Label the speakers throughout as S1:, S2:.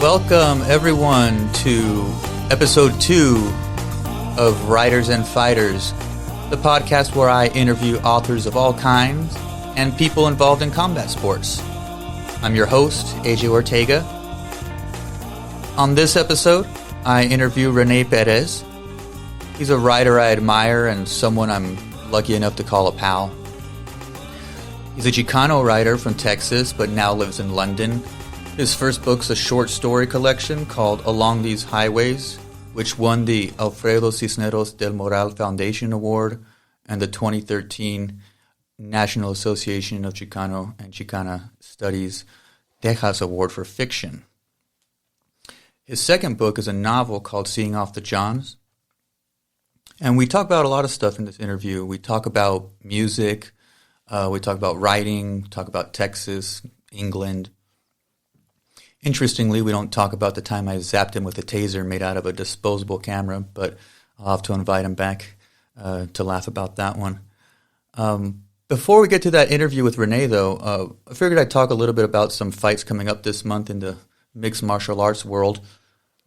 S1: Welcome, everyone, to Episode 2 of Writers and Fighters, the podcast where I interview authors of all kinds and people involved in combat sports. I'm your host, AJ Ortega. On this episode, I interview Rene Perez. He's a writer I admire and someone I'm lucky enough to call a pal. He's a Chicano writer from Texas, but now lives in London. His first book's a short story collection called Along These Highways, which won the Alfredo Cisneros del Moral Foundation Award and the 2013 National Association of Chicano and Chicana Studies Tejas Award for Fiction. His second book is a novel called Seeing Off the Johns. And we talk about a lot of stuff in this interview. We talk about music, we talk about writing, talk about Texas, England. Interestingly, we don't talk about the time I zapped him with a taser made out of a disposable camera, but I'll have to invite him back to laugh about that one. Before we get to that interview with Rene, though, I figured I'd talk a little bit about some fights coming up this month in the mixed martial arts world.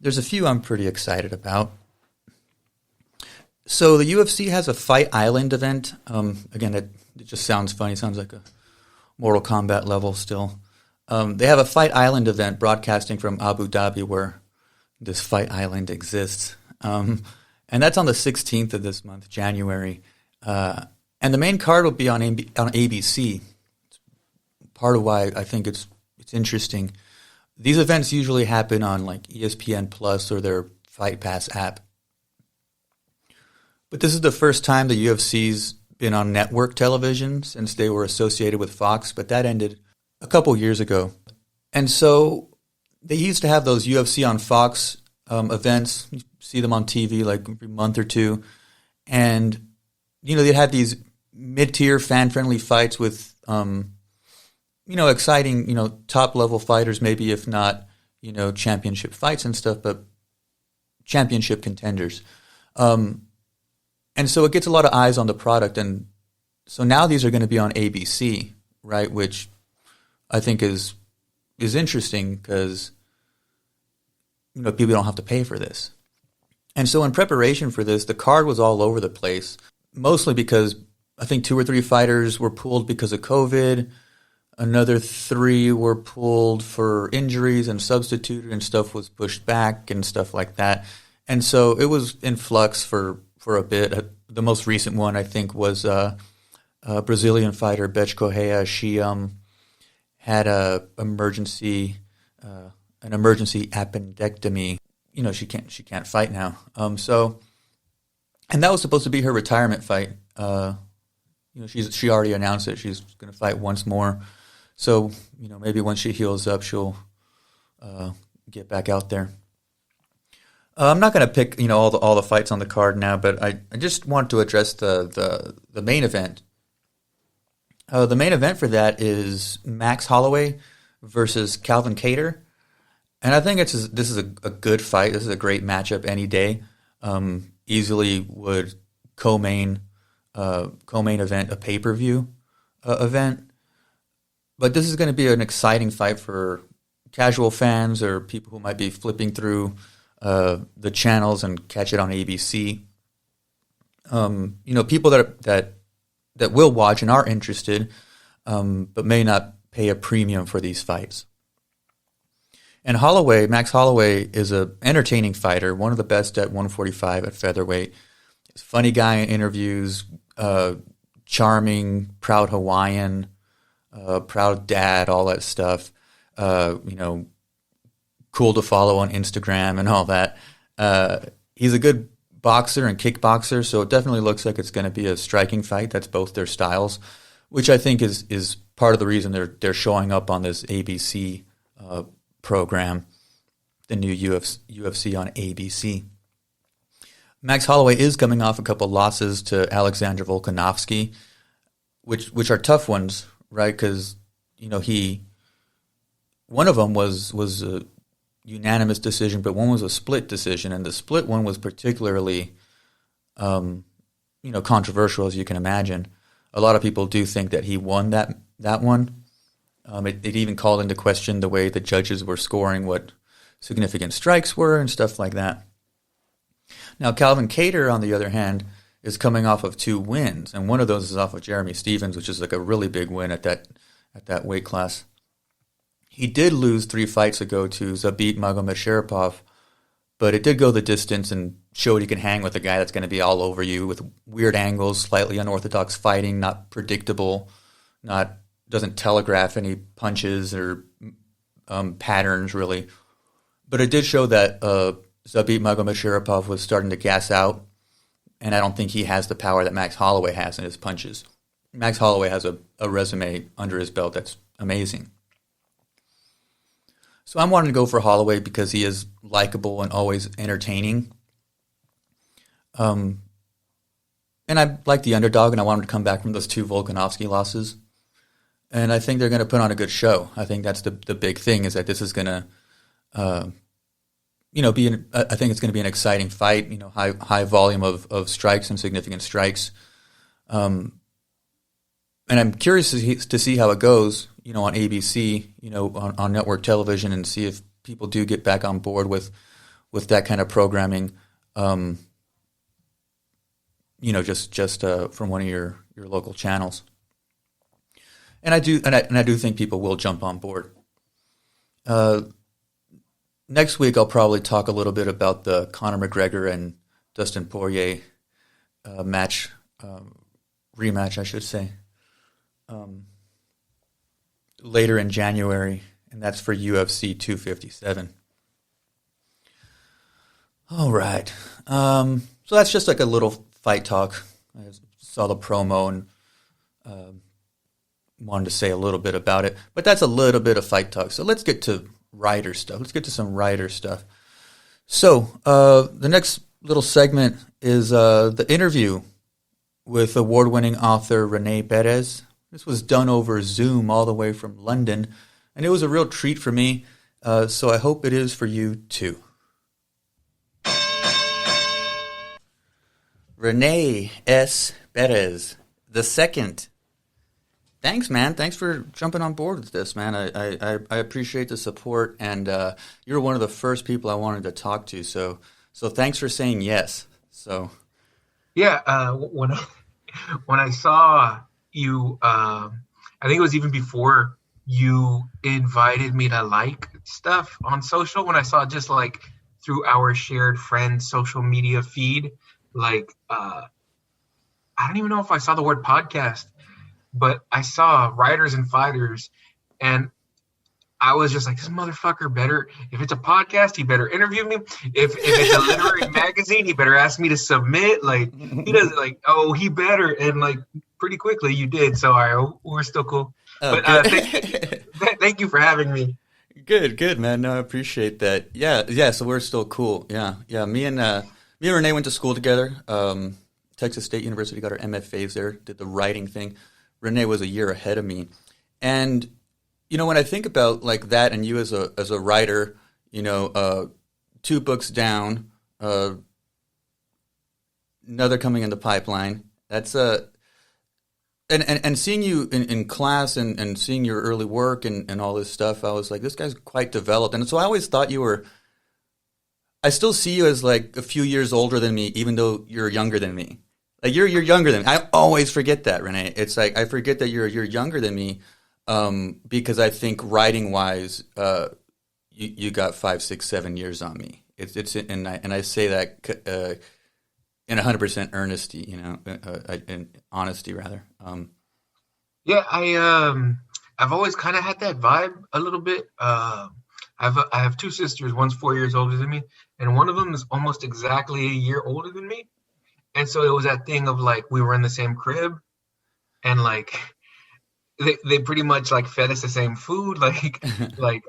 S1: There's a few I'm pretty excited about. So the UFC has a Fight Island event. Again, it just sounds funny. It sounds like a Mortal Kombat level still. They have a Fight Island event broadcasting from Abu Dhabi where this Fight Island exists. And that's on the 16th of this month, January. And the main card will be on ABC. It's part of why I think it's interesting. These events usually happen on like ESPN Plus or their Fight Pass app. But this is the first time the UFC's been on network television since they were associated with Fox, but that ended a couple years ago. And so they used to have those UFC on Fox events. You see them on TV like every month or two. And, you know, they'd have these mid-tier, fan-friendly fights with, exciting, top-level fighters, maybe if not, championship fights and stuff, but championship contenders. And so it gets a lot of eyes on the product. And so now these are going to be on ABC, right, which I think is interesting because, people don't have to pay for this. And so in preparation for this, the card was all over the place, mostly because I think 2 or 3 fighters were pulled because of COVID. Another 3 were pulled for injuries and substituted, and stuff was pushed back and stuff like that. And so it was in flux for a bit. The most recent one, I think, was a Brazilian fighter, Bethe Correia. She had an emergency appendectomy. She can't fight now. And that was supposed to be her retirement fight. She already announced it. She's going to fight once more. So, maybe once she heals up, she'll get back out there. I'm not going to pick, all the fights on the card now, but I just want to address the main event. The main event for that is Max Holloway versus Calvin Kattar. And I think this is a good fight. This is a great matchup any day. Easily would co-main event a pay-per-view event. But this is going to be an exciting fight for casual fans or people who might be flipping through the channels and catch it on ABC. People that will watch and are interested, but may not pay a premium for these fights. And Max Holloway, is an entertaining fighter, one of the best at 145 at featherweight. He's a funny guy in interviews, charming, proud Hawaiian, proud dad, all that stuff. Cool to follow on Instagram and all that. He's a good boxer and kickboxer, so it definitely looks like it's going to be a striking fight. That's both their styles, which I think is part of the reason they're showing up on this ABC program, the new UFC on ABC. Max Holloway is coming off a couple losses to Alexander Volkanovski, which are tough ones, right? Because one of them was a unanimous decision, but one was a split decision, and the split one was particularly, controversial, as you can imagine. A lot of people do think that he won that one. It even called into question the way the judges were scoring what significant strikes were and stuff like that. Now, Calvin Kattar, on the other hand, is coming off of 2 wins, and one of those is off of Jeremy Stephens, which is like a really big win at that weight class. He did lose 3 fights ago to Zabit Magomedsharipov, but it did go the distance and showed he can hang with a guy that's going to be all over you with weird angles, slightly unorthodox fighting, not predictable, doesn't telegraph any punches or patterns really. But it did show that Zabit Magomedsharipov was starting to gas out, and I don't think he has the power that Max Holloway has in his punches. Max Holloway has a resume under his belt that's amazing. So I'm wanting to go for Holloway because he is likable and always entertaining. And I like the underdog, and I want him to come back from those 2 Volkanovski losses. And I think they're going to put on a good show. I think that's the big thing, is that this is going to, I think it's going to be an exciting fight. High volume of strikes and significant strikes. And I'm curious to see how it goes, on ABC, on network television, and see if people do get back on board with that kind of programming. Just from one of your local channels. And I do think people will jump on board. Next week, I'll probably talk a little bit about the Conor McGregor and Dustin Poirier rematch, I should say, later in January, and that's for UFC 257. All right. So that's just like a little fight talk. I saw the promo and wanted to say a little bit about it, but that's a little bit of fight talk. So let's get to writer stuff. Let's get to some writer stuff. So the next little segment is the interview with award-winning author Rene Perez. This was done over Zoom all the way from London, and it was a real treat for me, so I hope it is for you too. Rene S Perez II. Thanks, man. Thanks for jumping on board with this, man. I appreciate the support, and you're one of the first people I wanted to talk to. So thanks for saying yes. So
S2: yeah, when I saw you, I think it was even before you invited me to like stuff on social. When I saw just like through our shared friend social media feed, like I don't even know if I saw the word podcast, but I saw Writers and Fighters, and I was just like, this motherfucker better, if it's a podcast, he better interview me. If it's a literary magazine, he better ask me to submit. Like, he doesn't he better. And like pretty quickly you did. So all right, we're still cool.
S1: Oh,
S2: but thank you for having me.
S1: Good, man. No, I appreciate that. Yeah. So we're still cool. Yeah. Me and Rene went to school together. Texas State University, got our MFAs there, did the writing thing. Rene was a year ahead of me. And, when I think about like that and you as a writer, 2 books down, another coming in the pipeline, that's and seeing you in class and seeing your early work and all this stuff, I was like, this guy's quite developed. And so I always thought I still see you as like a few years older than me, even though you're younger than me. Like you're younger than me. I always forget that, Rene. It's like I forget that you're younger than me, because I think writing wise, you got 5, 6, 7 years on me. And I say that in 100% earnesty, in honesty rather.
S2: Yeah, I've always kind of had that vibe a little bit. I have 2 sisters. One's 4 years older than me, and one of them is almost exactly a year older than me. And so it was that thing of like we were in the same crib, and like they pretty much like fed us the same food. Like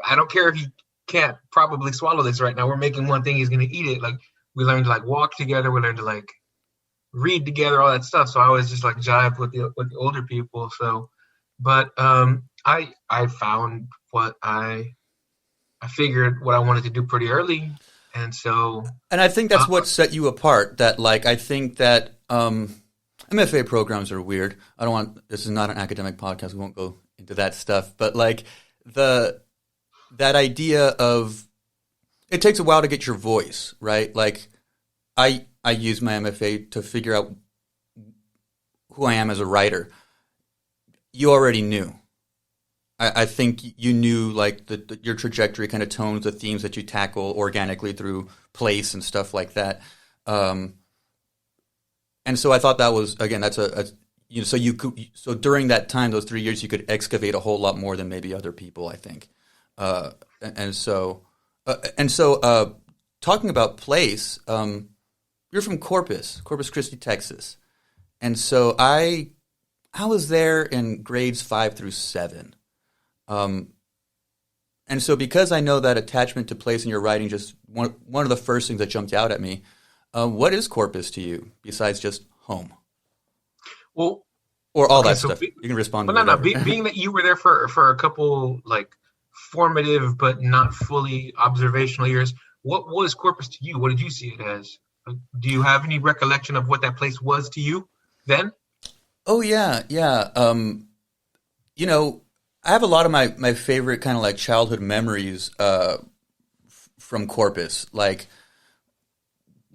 S2: I don't care if he can't probably swallow this right now. We're making one thing, he's gonna eat it. Like we learned to like walk together. We learned to like read together, all that stuff. So I always just like jive with the older people. So, but I found what I figured what I wanted to do pretty early, and so.
S1: And I think that's what set you apart. That like I think that MFA programs are weird. I don't want. This is not an academic podcast. We won't go into that stuff. But like that idea of it takes a while to get your voice right. Like I use my MFA to figure out who I am as a writer. You already knew. I think you knew like your trajectory kind of tones, the themes that you tackle organically through place and stuff like that. And so I thought that was, again, that's so during that time, those 3 years, you could excavate a whole lot more than maybe other people, I think. And so talking about place, you're from Corpus Christi, Texas. And so I was there in grades 5 through 7. And so because I know that attachment to place in your writing, just one of the first things that jumped out at me, what is Corpus to you besides just home?
S2: Well,
S1: or all that stuff. You can respond to
S2: that. Being that you were there for a couple like formative but not fully observational years, what was Corpus to you? What did you see it as? Do you have any recollection of what that place was to you then?
S1: Oh yeah. I have a lot of my favorite kind of like childhood memories from Corpus. Like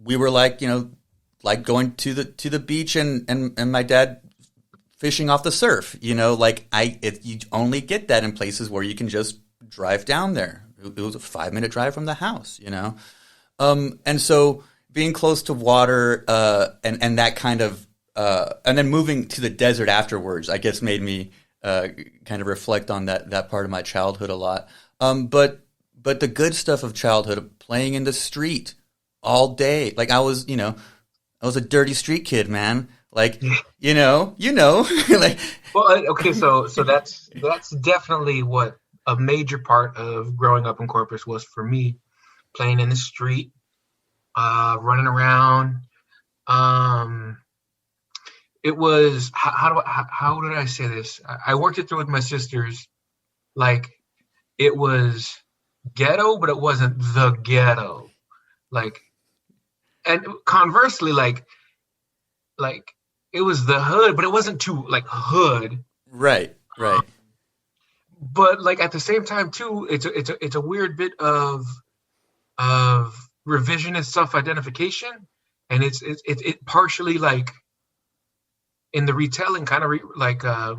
S1: we were like going to the beach and my dad fishing off the surf. You only get that in places where you can just drive down there. It was a 5-minute drive from the house. And so being close to water and that kind of and then moving to the desert afterwards, I guess made me kind of reflect on that part of my childhood a lot. But the good stuff of childhood, playing in the street all day. Like I was a dirty street kid, man. Like, like.
S2: Well, okay. So that's definitely what a major part of growing up in Corpus was for me, playing in the street, running around. It was how did I say this? I worked it through with my sisters. Like it was ghetto, but it wasn't the ghetto. Like, and conversely, like it was the hood, but it wasn't too like hood.
S1: Right.
S2: But like at the same time too, it's a weird bit of revisionist self-identification, and it partially like. In the retelling, kind of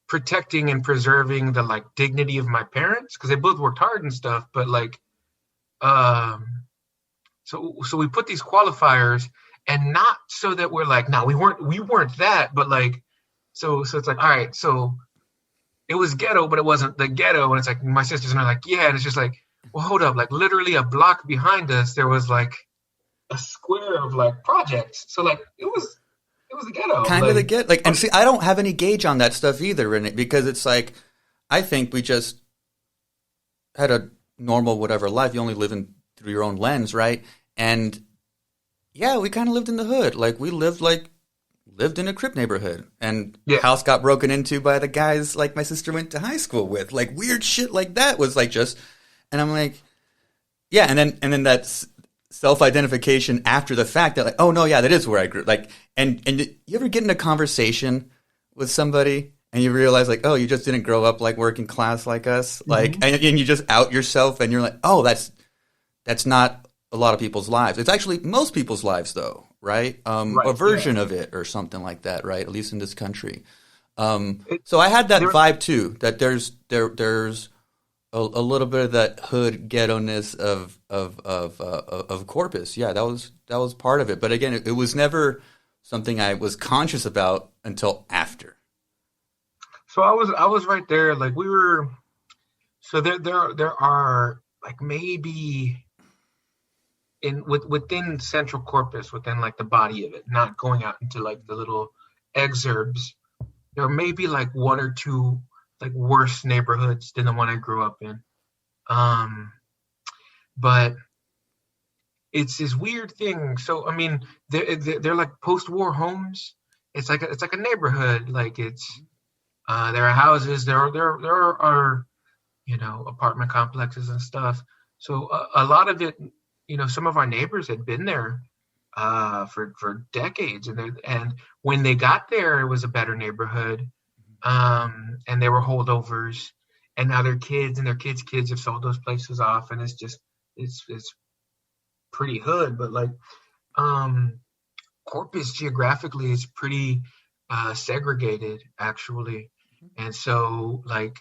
S2: protecting and preserving the like dignity of my parents, because they both worked hard and stuff. But like, so we put these qualifiers, and not so that we're like, no, we weren't that, but like, so it's like, all right, so it was ghetto, but it wasn't the ghetto, and it's like my sisters and I are like, yeah, and it's just like, well, hold up, like literally a block behind us, there was like a square of like projects, so like it was the ghetto.
S1: Kind of the ghetto. Like, and see, I don't have any gauge on that stuff either, Rene, because it's like, I think we just had a normal whatever life. You only live through your own lens, right? And yeah, we kind of lived in the hood. Like we lived in a Crip neighborhood, and house got broken into by the guys like my sister went to high school with. Like weird shit like that was like just, and I'm like, yeah, and then that's self-identification after the fact that like, oh no, yeah, that is where I grew. Like, and you ever get in a conversation with somebody and you realize like, oh, you just didn't grow up like working class like us, like, and you just out yourself and you're like, oh, that's not a lot of people's lives. It's actually most people's lives though, right? A version of it or something like that, right? At least in this country. So I had that vibe too, that there's a little bit of that hood ghetto-ness of Corpus. Yeah, that was part of it. But again, it was never something I was conscious about until after.
S2: So I was right there. Like we were. So there are like maybe within Central Corpus, within like the body of it, not going out into like the little exurbs. There may be like one or two like worse neighborhoods than the one I grew up in. But it's this weird thing. So I mean, they're like post-war homes. It's like a neighborhood. Like it's there are houses. There are apartment complexes and stuff. So a lot of it, some of our neighbors had been there for decades, and when they got there, it was a better neighborhood, and they were holdovers, and now their kids and their kids have sold those places off, and it's pretty hood, but like Corpus geographically is pretty segregated actually, and so like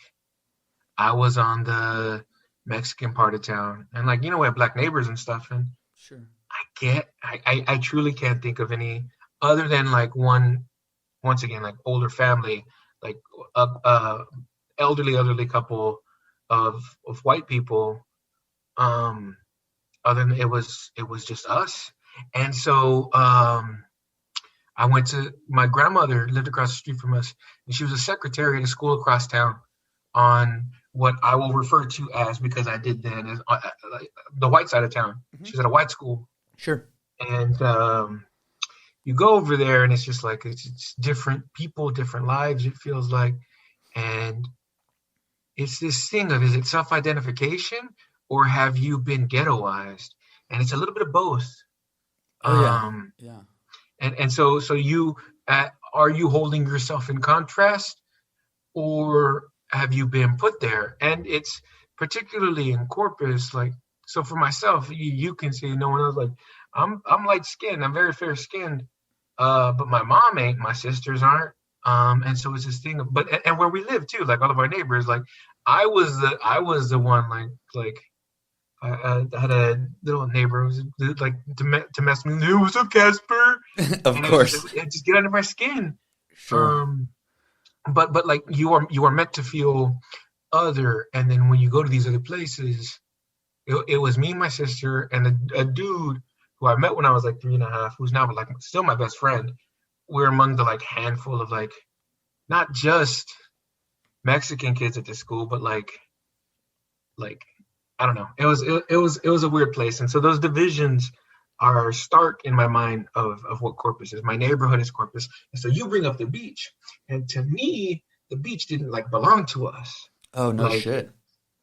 S2: I was on the Mexican part of town, and like we have black neighbors and stuff, and
S1: Sure.
S2: I truly can't think of any other than like once again like older family, like a elderly couple of white people. Other than it was just us, and so I went to my grandmother lived across the street from us, and she was a secretary at a school across town on what I will refer to as, because I did then, as like the white side of town.
S1: Mm-hmm.
S2: She's at a white school.
S1: Sure.
S2: And you go over there, and it's just like it's different people, different lives, it feels like. And it's this thing of, is it self-identification or have you been ghettoized? And it's a little bit of both.
S1: Oh, yeah.
S2: And so you are you holding yourself in contrast, or have you been put there? And it's particularly in Corpus, like, so for myself, you can see, no one else, like I'm light skinned, I'm very fair skinned, but my mom ain't, my sisters aren't, and so it's this thing of, and where we live too, like all of our neighbors, like I was the one, like I had a little neighbor who was like to mess with me. Hey, what's up, Casper?
S1: Of course.
S2: It just get under my skin.
S1: Sure.
S2: But like you are meant to feel other, and then when you go to these other places, it was me and my sister and a dude who I met when I was like 3.5, who's now like still my best friend. We're among the like handful of like not just Mexican kids at this school, but like I don't know. It was a weird place, and so those divisions are stark in my mind of what Corpus is. My neighborhood is Corpus, and so you bring up the beach, and to me, the beach didn't like belong to us.
S1: Oh, no
S2: like,
S1: shit.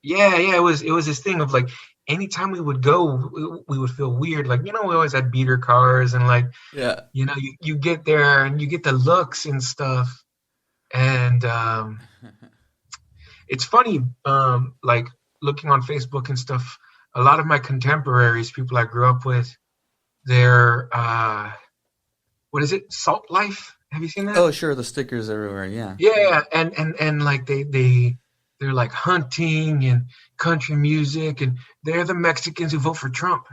S2: Yeah. It was this thing of like anytime we would go, we would feel weird. Like we always had beater cars, and like
S1: Yeah.
S2: you get there and you get the looks and stuff, and it's funny, like looking on Facebook and stuff, a lot of my contemporaries, people I grew up with, they're what is it? Salt Life? Have you seen that?
S1: Oh, sure. The stickers everywhere. Yeah.
S2: Yeah, and like they're like hunting and country music, and they're the Mexicans who vote for Trump,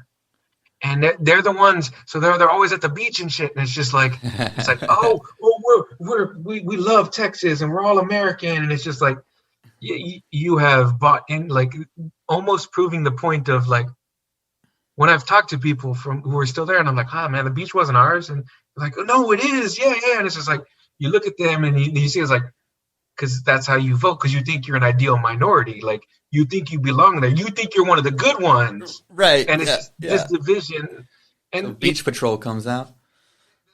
S2: and they're the ones. So they're always at the beach and shit, and it's just like oh we love Texas and we're all American, and it's just like you have bought in, like almost proving the point of like when I've talked to people who are still there, and I'm like, man, the beach wasn't ours, and they're like, oh, no, it is, yeah, and it's just like you look at them and you see it's like, because that's how you vote, because you think you're an ideal minority, like you think you belong there, you think you're one of the good ones,
S1: right?
S2: And it's this division, and
S1: the beach patrol comes out.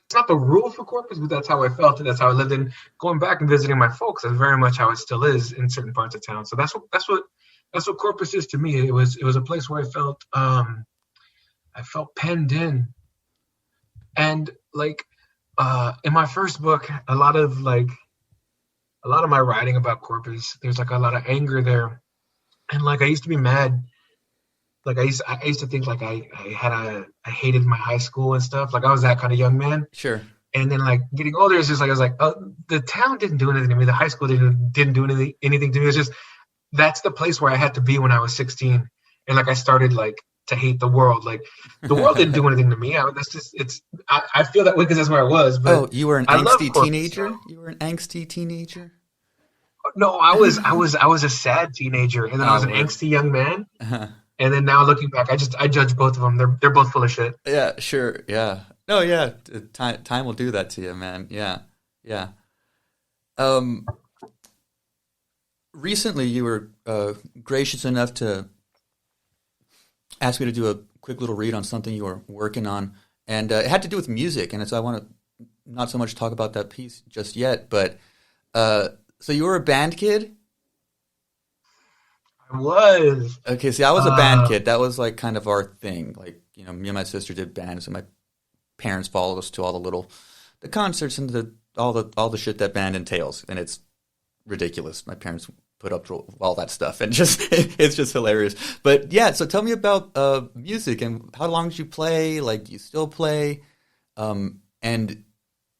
S2: It's not the rule for Corpus, but that's how I felt, and that's how I lived. And going back and visiting my folks, that's very much how it still is in certain parts of town. So that's what Corpus is to me. It was a place where I felt penned in, and like in my first book, a lot of my writing about Corpus, there's like a lot of anger there, and like I used to be mad. Like I used to think like I hated my high school and stuff. Like I was that kind of young man.
S1: Sure.
S2: And then like getting older, it's just like I was like, oh, the town didn't do anything to me. The high school didn't do anything to me. It's just that's the place where I had to be when I was 16. And like I started like to hate the world. Like the world didn't do anything to me. I feel that way because that's where I was. But
S1: you were an angsty teenager? You were an angsty teenager?
S2: No, I was a sad teenager, and then I was an angsty young man. Uh-huh. And then now looking back, I judge both of them. They're both full of shit.
S1: Yeah, sure. Yeah. No, yeah. Time will do that to you, man. Yeah. Yeah. Recently, you were gracious enough to ask me to do a quick little read on something you were working on, and it had to do with music, and so I want to not so much talk about that piece just yet, but so you were a band kid?
S2: I was.
S1: Okay, see, I was a band kid. That was like kind of our thing. Like, me and my sister did bands, and my parents followed us to all the concerts and all the shit that band entails, and it's ridiculous. My parents put up to all that stuff, and it's just hilarious. But yeah, so tell me about music and how long did you play? Like, do you still play? And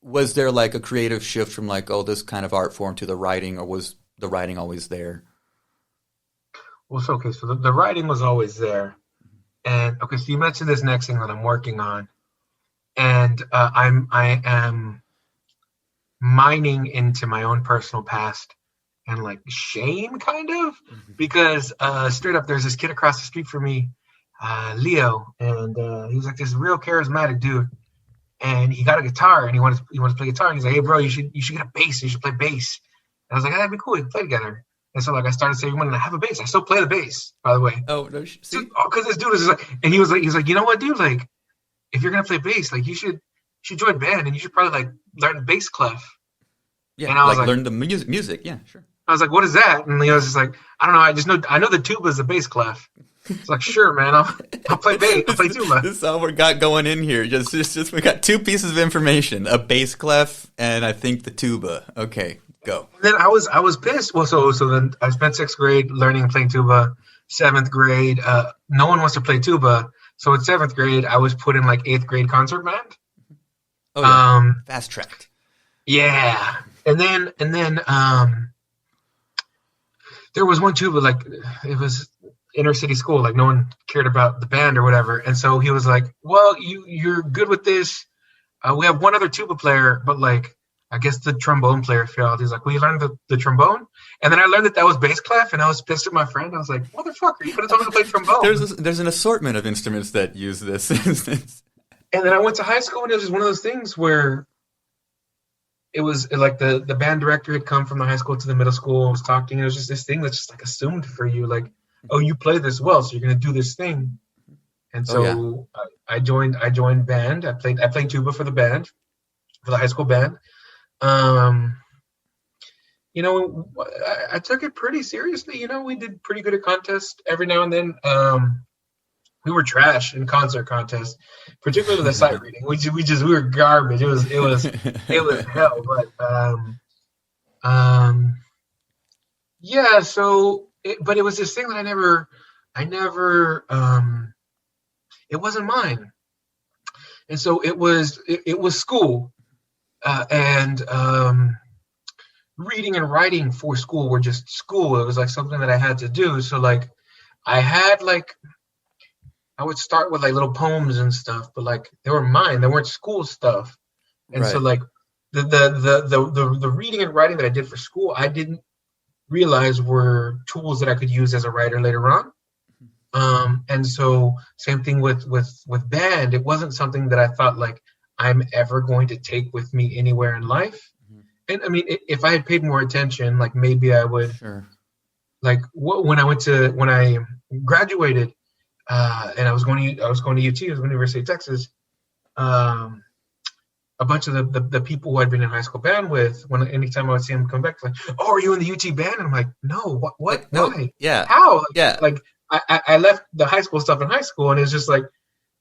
S1: was there like a creative shift from like, oh, this kind of art form to the writing, or was the writing always there?
S2: Well, so okay, so the writing was always there, and okay, so you mentioned this next thing that I'm working on, and I am mining into my own personal past and like shame, kind of, because straight up, there's this kid across the street from me, Leo, and he was like this real charismatic dude, and he got a guitar and he wanted to play guitar, and he's like, hey bro, you should get a bass, you should play bass. And I was like, that'd be cool, we can play together. And so like I started saving money, and I have a bass. I still play the bass, by the way.
S1: Oh no, see,
S2: because this dude is like, and he's like, you know what, dude, like if you're gonna play bass, like you should join band, and you should probably like learn the bass clef.
S1: Yeah,
S2: and I was
S1: like learn the music. Yeah, sure.
S2: I was like, what is that? And Leo's just like, I don't know. I know the tuba is the bass clef. It's like, sure, man, I'll play bass. I'll play tuba.
S1: This is all we got going in here. Just we got two pieces of information: a bass clef and I think the tuba. Okay, go.
S2: And then I was pissed. Well, so then I spent 6th grade learning and playing tuba. 7th grade, no one wants to play tuba. So in 7th grade, I was put in like 8th grade concert band.
S1: Oh yeah, fast tracked.
S2: Yeah, and then there was one tuba, like it was inner city school, like no one cared about the band or whatever. And so he was like, well, you're good with this. We have one other tuba player, but like I guess the trombone player failed. He's like, will you learn the trombone? And then I learned that was bass clef, and I was pissed at my friend. I was like, motherfucker, you could have told me to play trombone.
S1: There's an assortment of instruments that use this.
S2: And then I went to high school, and it was just one of those things where it was like the band director had come from the high school to the middle school and was talking. It was just this thing that's just like assumed for you, like, oh, you play this well, so you're gonna do this thing. And so I joined band. I played tuba for the band, for the high school band. I took it pretty seriously. We did pretty good at contests every now and then. We were trash in concert contests, particularly the sight reading. We were garbage. It was hell. But yeah. So, but it was this thing that I never. It wasn't mine, and so it was school, and reading and writing for school were just school. It was like something that I had to do. So like, I had like. I would start with like little poems and stuff, but like they were mine. They weren't school stuff. And right. So like the reading and writing that I did for school, I didn't realize were tools that I could use as a writer later on. And so same thing with band. It wasn't something that I thought like I'm ever going to take with me anywhere in life. Mm-hmm. And I mean, if I had paid more attention, like maybe I would. Sure. Like when I graduated. And I was going to UT, I was going to University of Texas. A bunch of the people who I'd been in high school band with, anytime I would see them come back, like, oh, are you in the UT band? And I'm like, no, what?
S1: No,
S2: why?
S1: Yeah.
S2: How? Like,
S1: yeah.
S2: Like I left the high school stuff in high school, and it's just like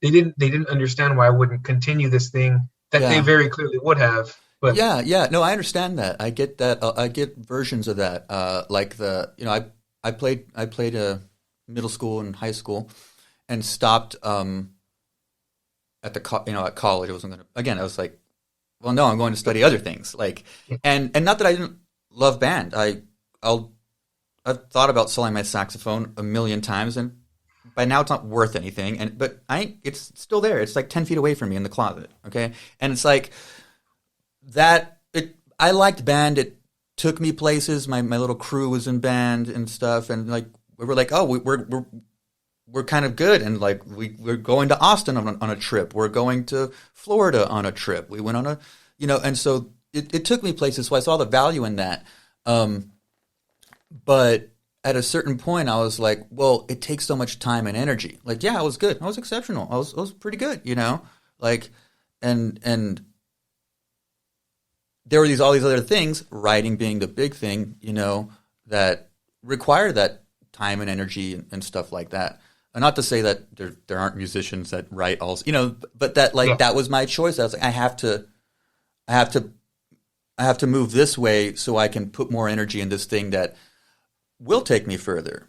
S2: they didn't understand why I wouldn't continue this thing that they very clearly would have. But
S1: yeah. No, I understand that. I get that. I get versions of that. Like I played middle school and high school. And stopped at college. I wasn't gonna. Again, I was like, well, no, I'm going to study other things. Like, and not that I didn't love band. I've thought about selling my saxophone a million times, and by now it's not worth anything. But it's still there. It's like 10 feet away from me in the closet. Okay, and it's like that. I liked band. It took me places. My little crew was in band and stuff, and like we were like, oh, we're kind of good, and like we're going to Austin on a trip. We're going to Florida on a trip. We went on a, and so it took me places. So I saw the value in that. But at a certain point, I was like, well, it takes so much time and energy. Like, yeah, I was good. I was exceptional. I was pretty good, you know? Like, and there were all these other things, writing being the big thing, you know, that require that time and energy and stuff like that. And not to say that there aren't musicians that write also, you know, but that like that was my choice. I was like, I have to move this way so I can put more energy in this thing that will take me further.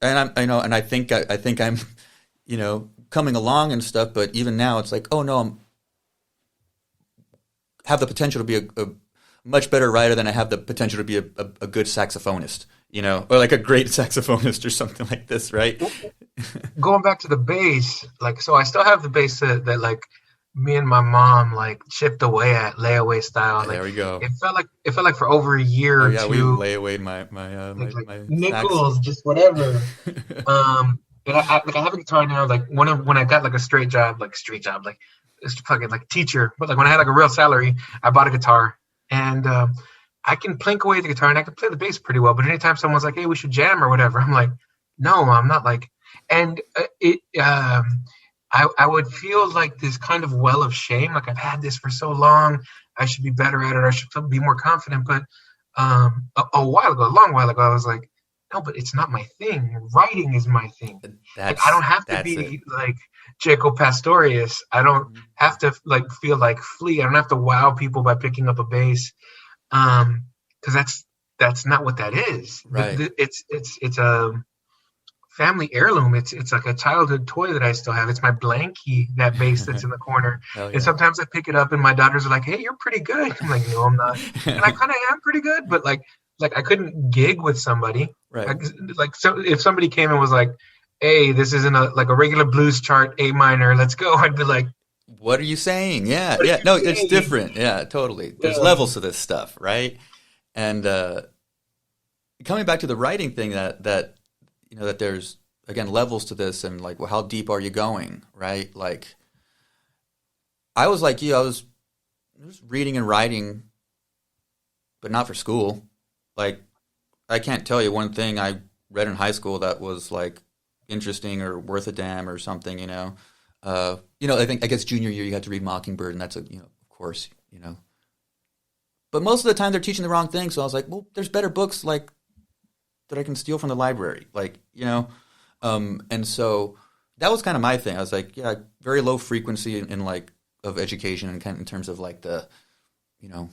S1: And I think I'm, you know, coming along and stuff. But even now, it's like, oh no, have the potential to be a much better writer than I have the potential to be a good saxophonist, you know, or like a great saxophonist or something like this, right?
S2: Going back to the bass, like, so I still have the bass that like me and my mom like chipped away at layaway style. Like,
S1: there we go.
S2: It felt like for over a year or two.
S1: We lay away my
S2: nickels, just whatever. And I have a guitar now. Like when I got like a straight job, like it's fucking like teacher. But like when I had like a real salary, I bought a guitar, and I can plink away the guitar and I can play the bass pretty well. But anytime someone's like, "Hey, we should jam" or whatever, I'm like, "No, I'm not." Like, and I would feel like this kind of well of shame. Like, I've had this for so long, I should be better at it. I should be more confident. But a long while ago, I was like, no, but it's not my thing. Writing is my thing. Like, I don't have to be like Jaco Pastorius. I don't have to like feel like Flea. I don't have to wow people by picking up a bass, because that's not what that is.
S1: Right.
S2: It's a family heirloom. It's like a childhood toy that I still have. It's my blankie, that bass that's in the corner.
S1: Yeah.
S2: And sometimes I pick it up and my daughters are like, "Hey, you're pretty good." I'm like, "No, I'm not." And I kind of am pretty good, but like I couldn't gig with somebody.
S1: Right.
S2: So if somebody came and was like, "Hey, this isn't a regular blues chart, A minor, let's go," I'd be like,
S1: "What are you saying?" Yeah. No, it's different. Yeah, totally. There's levels to this stuff, right? And coming back to the writing thing, that you know, that there's, again, levels to this, and like, well, how deep are you going, right? Like, I was like you, I was reading and writing, but not for school. Like, I can't tell you one thing I read in high school that was like interesting or worth a damn or something, you know. I guess junior year you had to read Mockingbird, and that's of course, you know. But most of the time they're teaching the wrong thing, so I was like, well, there's better books like that I can steal from the library, like, you know. And so that was kind of my thing. I was like, yeah, very low frequency in like of education, and kind of in terms of like the, you know,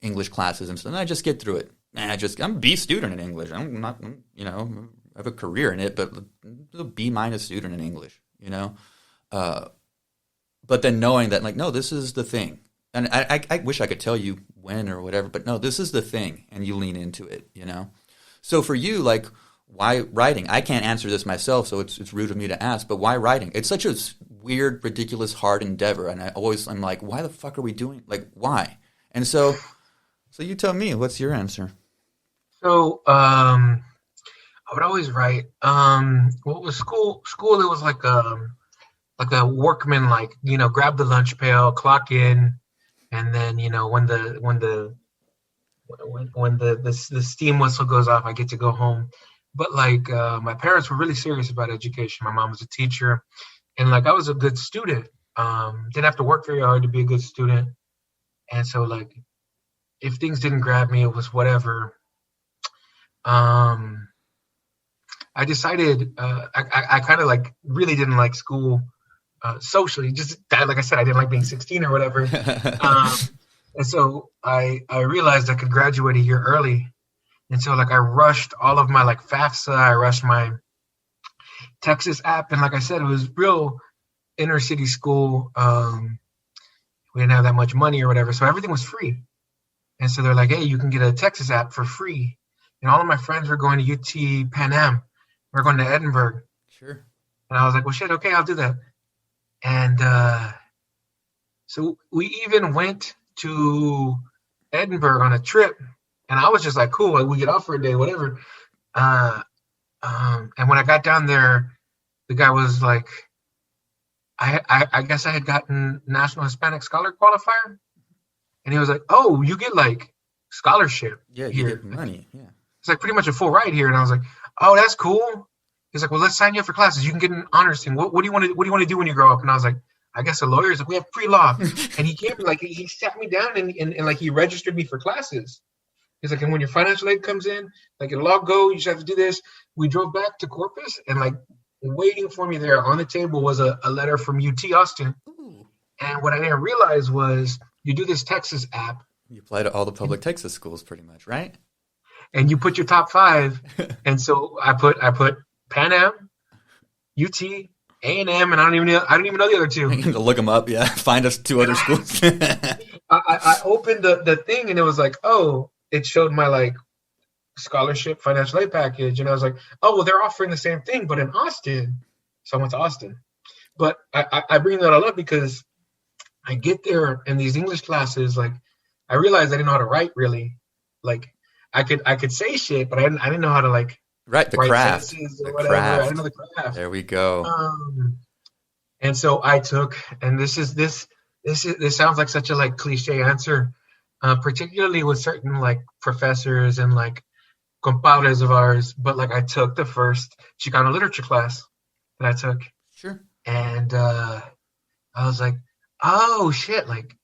S1: English classes and stuff. And I just get through it. I'm a B student in English. I'm not, you know, I have a career in it, but a B- student in English, you know. But then knowing that, like, no, this is the thing. And I wish I could tell you when or whatever, but no, this is the thing, and you lean into it, you know. So for you, like, why writing? I can't answer this myself, so it's rude of me to ask, but why writing? It's such a weird, ridiculous, hard endeavor, and I'm like, why the fuck are we doing? Like, why? And so you tell me, what's your answer?
S2: So, I would always write. What was school? School, it was like a workman, like, you know, grab the lunch pail, clock in, and then, you know, when the steam whistle goes off, I get to go home. But like, my parents were really serious about education. My mom was a teacher, and like, I was a good student. Didn't have to work very hard to be a good student. And so, like, if things didn't grab me, it was whatever. I decided, I kind of like really didn't like school socially. Just like I said, I didn't like being 16 or whatever. And so I realized I could graduate a year early. And so like I rushed all of my like FAFSA, I rushed my Texas app. And like I said, it was real inner city school. We didn't have that much money or whatever. So everything was free. And so they're like, hey, you can get a Texas app for free. And all of my friends were going to UT Pan Am. We're going to Edinburgh.
S1: Sure.
S2: And I was like, well, shit, okay, I'll do that. And so we even went to Edinburgh on a trip. And I was just like, cool, like, we get off for a day, whatever. And when I got down there, the guy was like, I guess I had gotten National Hispanic Scholar Qualifier. And he was like, oh, you get like scholarship.
S1: Yeah, you get money. Yeah.
S2: it's like pretty much a full ride here. And I was like, oh, that's cool. He's like, well, let's sign you up for classes. You can get an honors thing. What do you want to do when you grow up? And I was like, I guess a lawyer. He's like, we have pre-law. And he gave me like, he sat me down and like he registered me for classes. He's like, and when your financial aid comes in, like it'll all go. You just have to do this. We drove back to Corpus, and like waiting for me there on the table was a letter from UT Austin.
S1: Ooh.
S2: And what I didn't realize was you do this Texas app.
S1: You apply to all the public Texas schools pretty much, right?
S2: And you put your top 5. And so I put Pan Am, UT, A&M, and I don't even know the other 2.
S1: Look them up, yeah. Find us 2 other schools.
S2: I opened the thing, and it was like, oh, it showed my like scholarship financial aid package, and I was like, oh, well, they're offering the same thing, but in Austin. So I went to Austin. But I bring that all up because I get there in these English classes, like I realized I didn't know how to write really. Like I could say shit, but I didn't know how to like
S1: right, the craft.
S2: Or whatever. I didn't know the craft.
S1: There we go.
S2: And so I took, and this sounds like such a like cliche answer, particularly with certain like professors and like compadres of ours, but like I took the first Chicano literature class that I took.
S1: Sure.
S2: And I was like, oh shit, like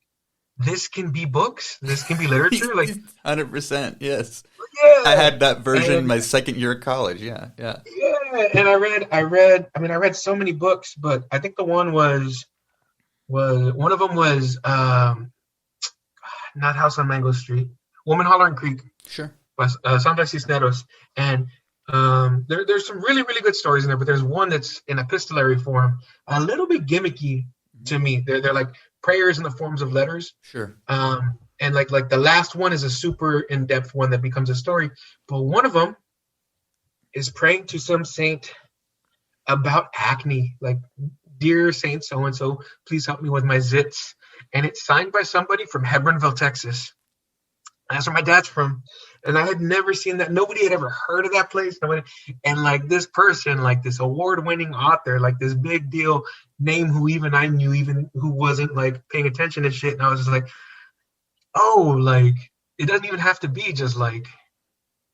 S2: this can be books, this can be literature, like
S1: 100%, yes.
S2: Yeah.
S1: I had that version my second year of college. Yeah.
S2: And I read so many books, but I think the one was one of them was not House on Mango Street, Woman Hollering Creek. Sure. Sandra Cisneros. And there's some really, really good stories in there, but there's one that's in epistolary form, a little bit gimmicky to me. They're like prayers in the forms of letters.
S1: Sure.
S2: And like the last one is a super in-depth one that becomes a story. But one of them is praying to some saint about acne, like, dear Saint so-and-so, please help me with my zits. And it's signed by somebody from Hebronville, Texas. That's where my dad's from. And I had never seen that. Nobody had ever heard of that place. And like this person, like this award-winning author, like this big deal name who even I knew, even who wasn't like paying attention to shit. And I was just like, oh, like it doesn't even have to be just like,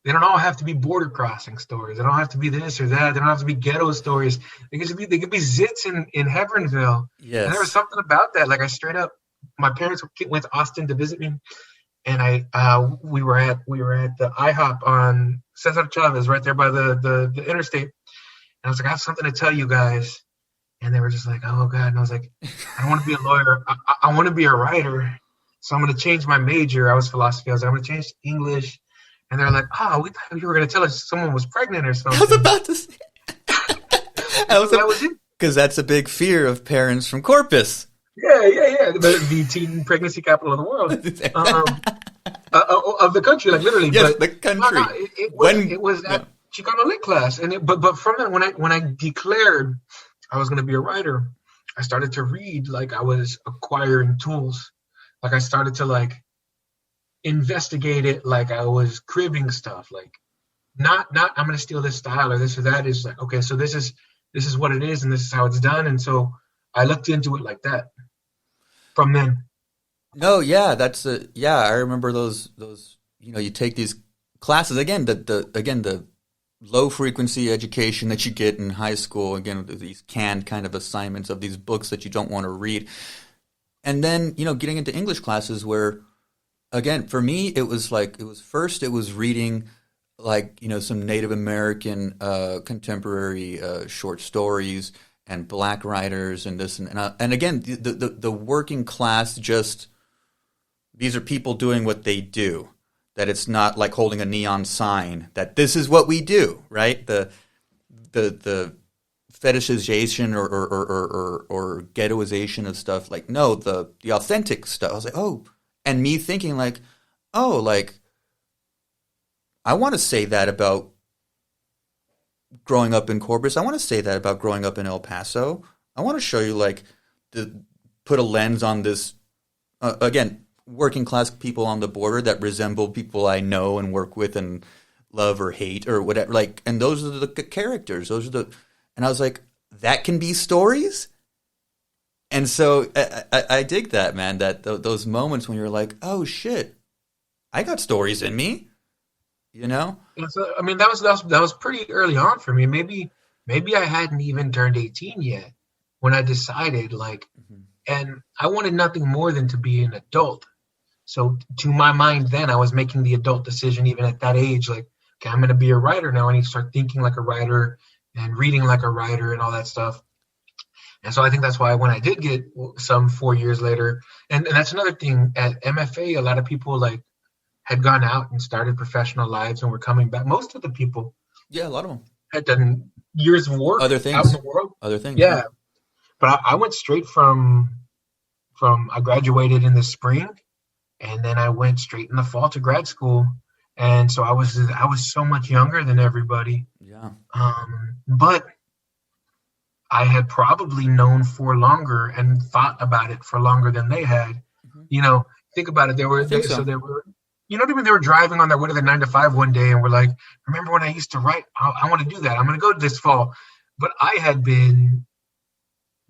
S2: they don't all have to be border crossing stories. They don't have to be this or that. They don't have to be ghetto stories. They could be zits in Hebronville.
S1: Yes.
S2: And there was something about that. Like I straight up, my parents went to Austin to visit me. And we were at the IHOP on Cesar Chavez, right there by the interstate. And I was like, I have something to tell you guys. And they were just like, oh God. And I was like, I don't want to be a lawyer. I want to be a writer. So I'm going to change my major. I was philosophy. I was like, I'm going to change to English. And they're like, oh, we thought you were going to tell us someone was pregnant or something.
S1: I was about to say. That was it. Because that's a big fear of parents from Corpus.
S2: Yeah. The teen pregnancy capital of the world. Of the country, like literally.
S1: Yes,
S2: but
S1: the country.
S2: It was that Chicano lit class. And but from that, when I declared I was going to be a writer, I started to read like I was acquiring tools. Like I started to like investigate it like I was cribbing stuff. Like not I'm going to steal this style or this or that. Is like, okay, so this is what it is and this is how it's done. And so I looked into it like that from then.
S1: No, yeah, I remember those, you take these classes again, the low frequency education that you get in high school, again, these canned kind of assignments of these books that you don't want to read. And then, getting into English classes where, again, for me, it was reading like, some Native American contemporary short stories and Black writers and this and again, the working class, just these are people doing what they do. That it's not like holding a neon sign that this is what we do, right? The fetishization or ghettoization of stuff, like no, the authentic stuff. I was like, oh, and me thinking like, oh, like I want to say that about growing up in Corpus. I want to say that about growing up in El Paso. I want to show you like put a lens on this again. Working class people on the border that resemble people I know and work with and love or hate or whatever. Like, and those are the characters. And I was like, that can be stories. And so I dig that, man. That those moments when you're like, oh shit, I got stories in me. you know?
S2: And so, I mean, that was pretty early on for me. Maybe I hadn't even turned 18 yet when I decided, like,
S1: Mhm.
S2: and I wanted nothing more than to be an adult. So to my mind, then I was making the adult decision even at that age, like, okay, I'm going to be a writer now. I need to start thinking like a writer and reading like a writer and all that stuff. And so I think that's why when I did get some 4 years later, and that's another thing at MFA, a lot of people like had gone out and started professional lives and were coming back. Most of the people
S1: Yeah, a lot of them.
S2: had done years of work
S1: Other
S2: out in
S1: things.
S2: the world.
S1: Other things.
S2: Yeah, but I went straight from I graduated in the spring, and then I went straight in the fall to grad school, and so I was so much younger than everybody.
S1: Yeah.
S2: But I had probably known for longer and thought about it for longer than they had.
S1: Mhm.
S2: You know, think about it.
S1: I think so.
S2: So they were, you know what I mean? They were driving on their way to the 9 to 5 one day and were like, remember when I used to write? I want to do that. I'm going to go this fall. But I had been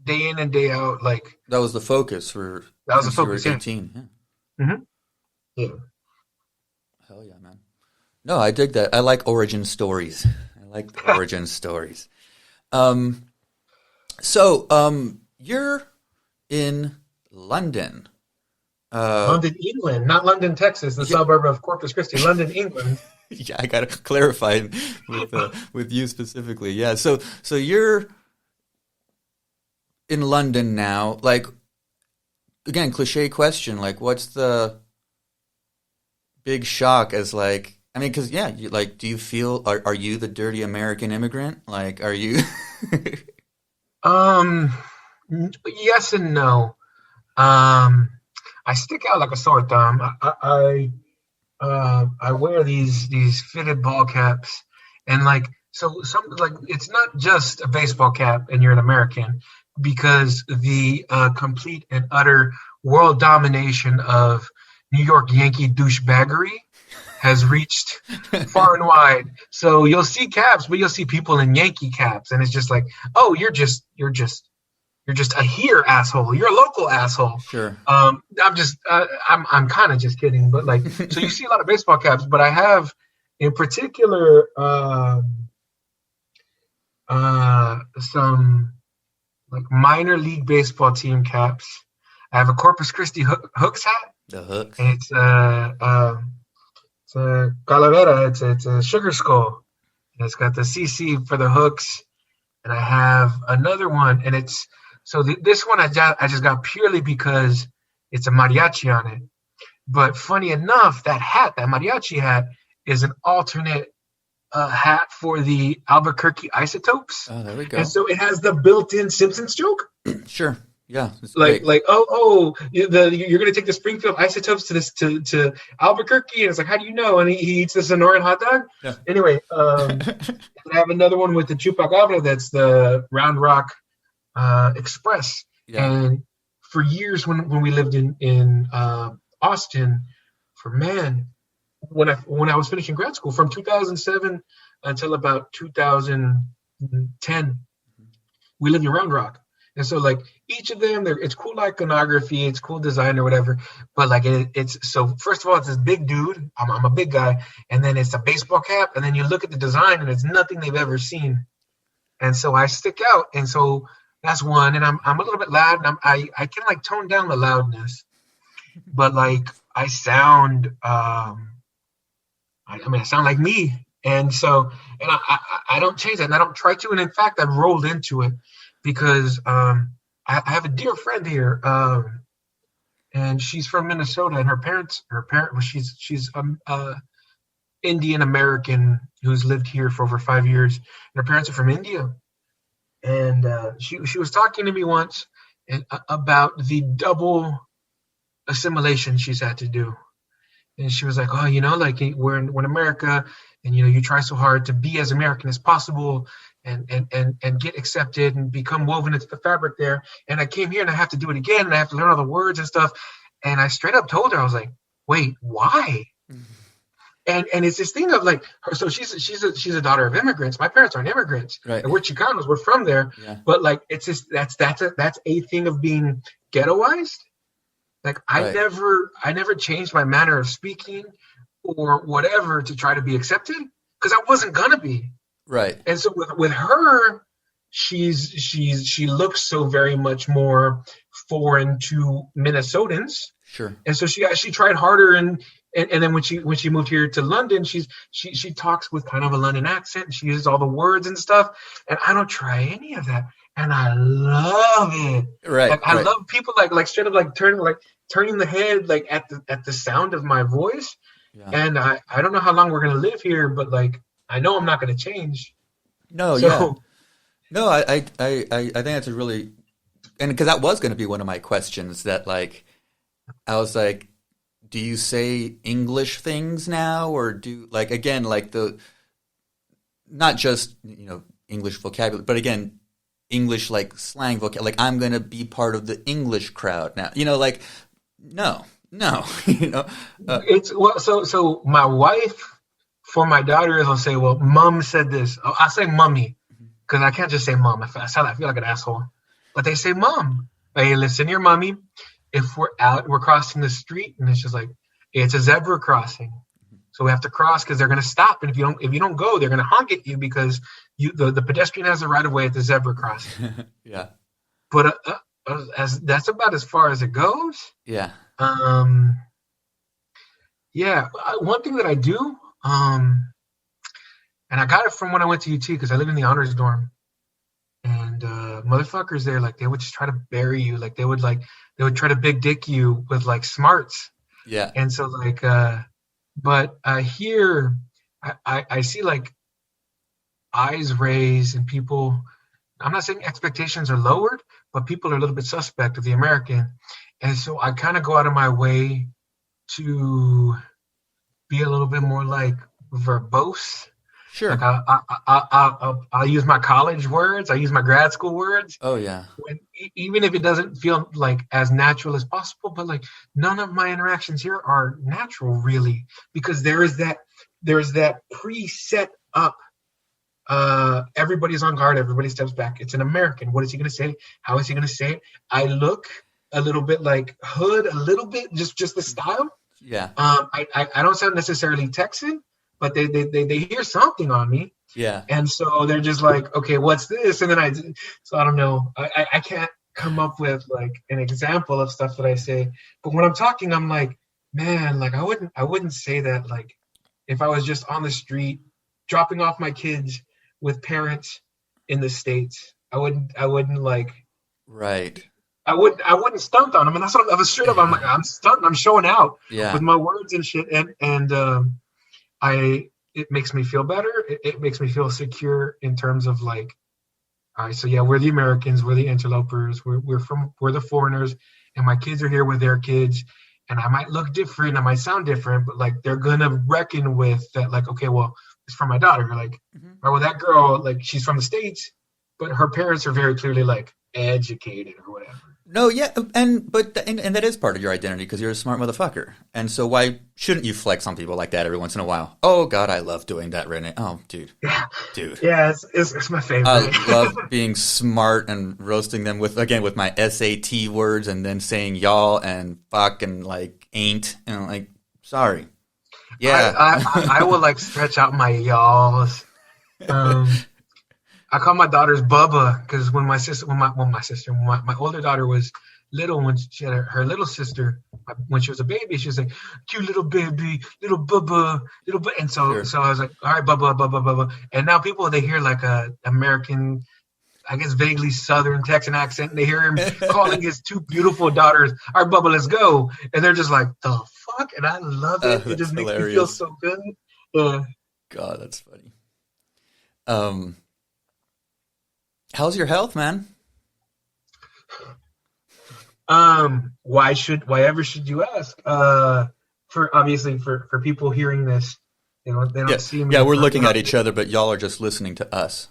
S2: day in and day out, like,
S1: That was the focus for
S2: that was the
S1: since you were
S2: focus. Yeah.
S1: 18. Yeah.
S2: Mm-hmm. Yeah.
S1: Hell yeah, man. No, I dig that. I like origin stories. I like the origin stories. So, you're in London.
S2: London, England, not London, Texas, the suburb of Corpus Christi. London, England.
S1: Yeah, I gotta clarify with you specifically. Yeah, so you're in London now. Like, again, cliche question. Like, what's the big shock? As like, I mean, because yeah, you, like, do you feel are you the dirty American immigrant? Like, are you?
S2: Yes and no. I stick out like a sore thumb. I wear these fitted ball caps, and like so some like it's not just a baseball cap and you're an American, because the complete and utter world domination of New York Yankee douchebaggery has reached far and wide. So you'll see caps, but you'll see people in Yankee caps, and it's just like, oh, you're just a here asshole. You're a local asshole.
S1: Sure.
S2: I'm kind of just kidding, but like, so you see a lot of baseball caps, but I have in particular some like minor league baseball team caps. I have a Corpus Christi Hooks hat.
S1: The Hooks.
S2: And it's a calavera. It's a sugar skull. And it's got the CC for the Hooks. And I have another one, and it's so this one I just got purely because it's a mariachi on it. But funny enough, that mariachi hat, is an alternate hat for the Albuquerque Isotopes.
S1: Oh, there we go.
S2: And so it has the built-in Simpsons joke.
S1: Sure. Yeah.
S2: Like you're gonna take the Springfield Isotopes to Albuquerque, and it's like, how do you know? And he eats the Sonoran hot dog.
S1: Yeah.
S2: Anyway, I have another one with the Chupacabra. That's the Round Rock Express.
S1: Yeah.
S2: And for years, when we lived in Austin, when I was finishing grad school from 2007 until about 2010, we lived in Round Rock. And so, like, each of them, it's cool iconography, it's cool design or whatever. But, like, it's so, first of all, it's this big dude. I'm a big guy. And then it's a baseball cap. And then you look at the design, and it's nothing they've ever seen. And so I stick out. And so that's one. And I'm a little bit loud. And I can, like, tone down the loudness. But, like, I sound, I sound like me. And so, and I don't change that. And I don't try to. And, in fact, I've rolled into it. Because I have a dear friend here, and she's from Minnesota, and her parents, she's Indian American who's lived here for over 5 years, and her parents are from India. And she was talking to me once about the double assimilation she's had to do. And she was like, oh, like we're in America, and you try so hard to be as American as possible. And get accepted and become woven into the fabric there. And I came here and I have to do it again, and I have to learn all the words and stuff. And I straight up told her, I was like, wait, why? Mm-hmm. And it's this thing of like, so she's a daughter of immigrants. My parents aren't immigrants.
S1: Right.
S2: And we're Chicanos. We're from there. Yeah. But like, it's just that's a thing of being ghettoized. Like I never changed my manner of speaking or whatever to try to be accepted, because I wasn't gonna be.
S1: Right.
S2: And so with her, she looks so very much more foreign to Minnesotans.
S1: Sure.
S2: And so she tried harder, and then when she moved here to London, she talks with kind of a London accent. She uses all the words and stuff, and I don't try any of that, and I love it.
S1: Right.
S2: Like I love people like straight up like turning the head like at the sound of my voice.
S1: Yeah.
S2: And I don't know how long we're gonna live here, but like I know I'm not gonna change.
S1: No,
S2: So,
S1: yeah. No, I think that's a really, and because that was going to be one of my questions, that like, I was like, do you say English things now, or do like, again, like not just, English vocabulary, but again, English like slang vocabulary, like I'm going to be part of the English crowd now, like, no,
S2: it's well, so my wife, for my daughters, will say, well, mom said this. I say mummy, because I can't just say mom. I feel like an asshole. But they say mom. Hey, listen here, mommy. If we're crossing the street, and it's just like, it's a zebra crossing. So we have to cross because they're going to stop. And if you don't go, they're going to honk at you because the pedestrian has the right of way at the zebra crossing.
S1: Yeah.
S2: But that's about as far as it goes.
S1: Yeah.
S2: Yeah. One thing that I do, and I got it from when I went to UT because I live in the honors dorm, and motherfuckers there, like they would just try to bury you, like they would try to big dick you with like smarts.
S1: Yeah.
S2: And so like, but here I see like eyes raised and people. I'm not saying expectations are lowered, but people are a little bit suspect of the American, and so I kind of go out of my way to be a little bit more like verbose.
S1: Sure.
S2: Like I'll use my college words. I use my grad school words.
S1: Oh yeah.
S2: Even if it doesn't feel like as natural as possible, but like none of my interactions here are natural really, because there's that preset up. Everybody's on guard. Everybody steps back. It's an American. What is he going to say? How is he going to say it? I look a little bit like hood, a little bit, just the style.
S1: Yeah.
S2: I don't sound necessarily Texan, but they hear something on me.
S1: Yeah.
S2: And so they're just like, okay, what's this? And then I don't know. I can't come up with like an example of stuff that I say. But when I'm talking, I'm like, man, like I wouldn't say that like if I was just on the street dropping off my kids with parents in the States. I wouldn't like. Right. I wouldn't stunt on them, and that's what I was straight up. I'm like, I'm stunting. I'm showing out with my words and shit, and it makes me feel better. It makes me feel secure in terms of like, all right, so yeah, we're the Americans, we're the interlopers, we're the foreigners, and my kids are here with their kids, and I might look different, I might sound different, but like they're gonna reckon with that, like, okay, well, it's from my daughter, like, or well, that girl, like, she's from the States, but her parents are very clearly like educated or whatever.
S1: No, yeah, and that is part of your identity because you're a smart motherfucker, and so why shouldn't you flex on people like that every once in a while? Oh God, I love doing that, Rene. Oh, dude,
S2: yeah, it's my favorite.
S1: I love being smart and roasting them with my SAT words, and then saying y'all and fuck and like ain't and like sorry. Yeah,
S2: I will like stretch out my y'alls. I call my daughters Bubba because when my older daughter was little, when she had her little sister, when she was a baby, she was like, cute little baby, little Bubba, and so I was like, all right, Bubba. And now people, they hear like a American, I guess vaguely Southern Texan accent, and they hear him calling his two beautiful daughters, all right, Bubba, let's go. And they're just like, the fuck? And I love it. It just makes me feel so good.
S1: God, that's funny. How's your health, man?
S2: Why ever should you ask? For people hearing this, they don't see me.
S1: Yeah, we're looking at each other, but y'all are just listening to us.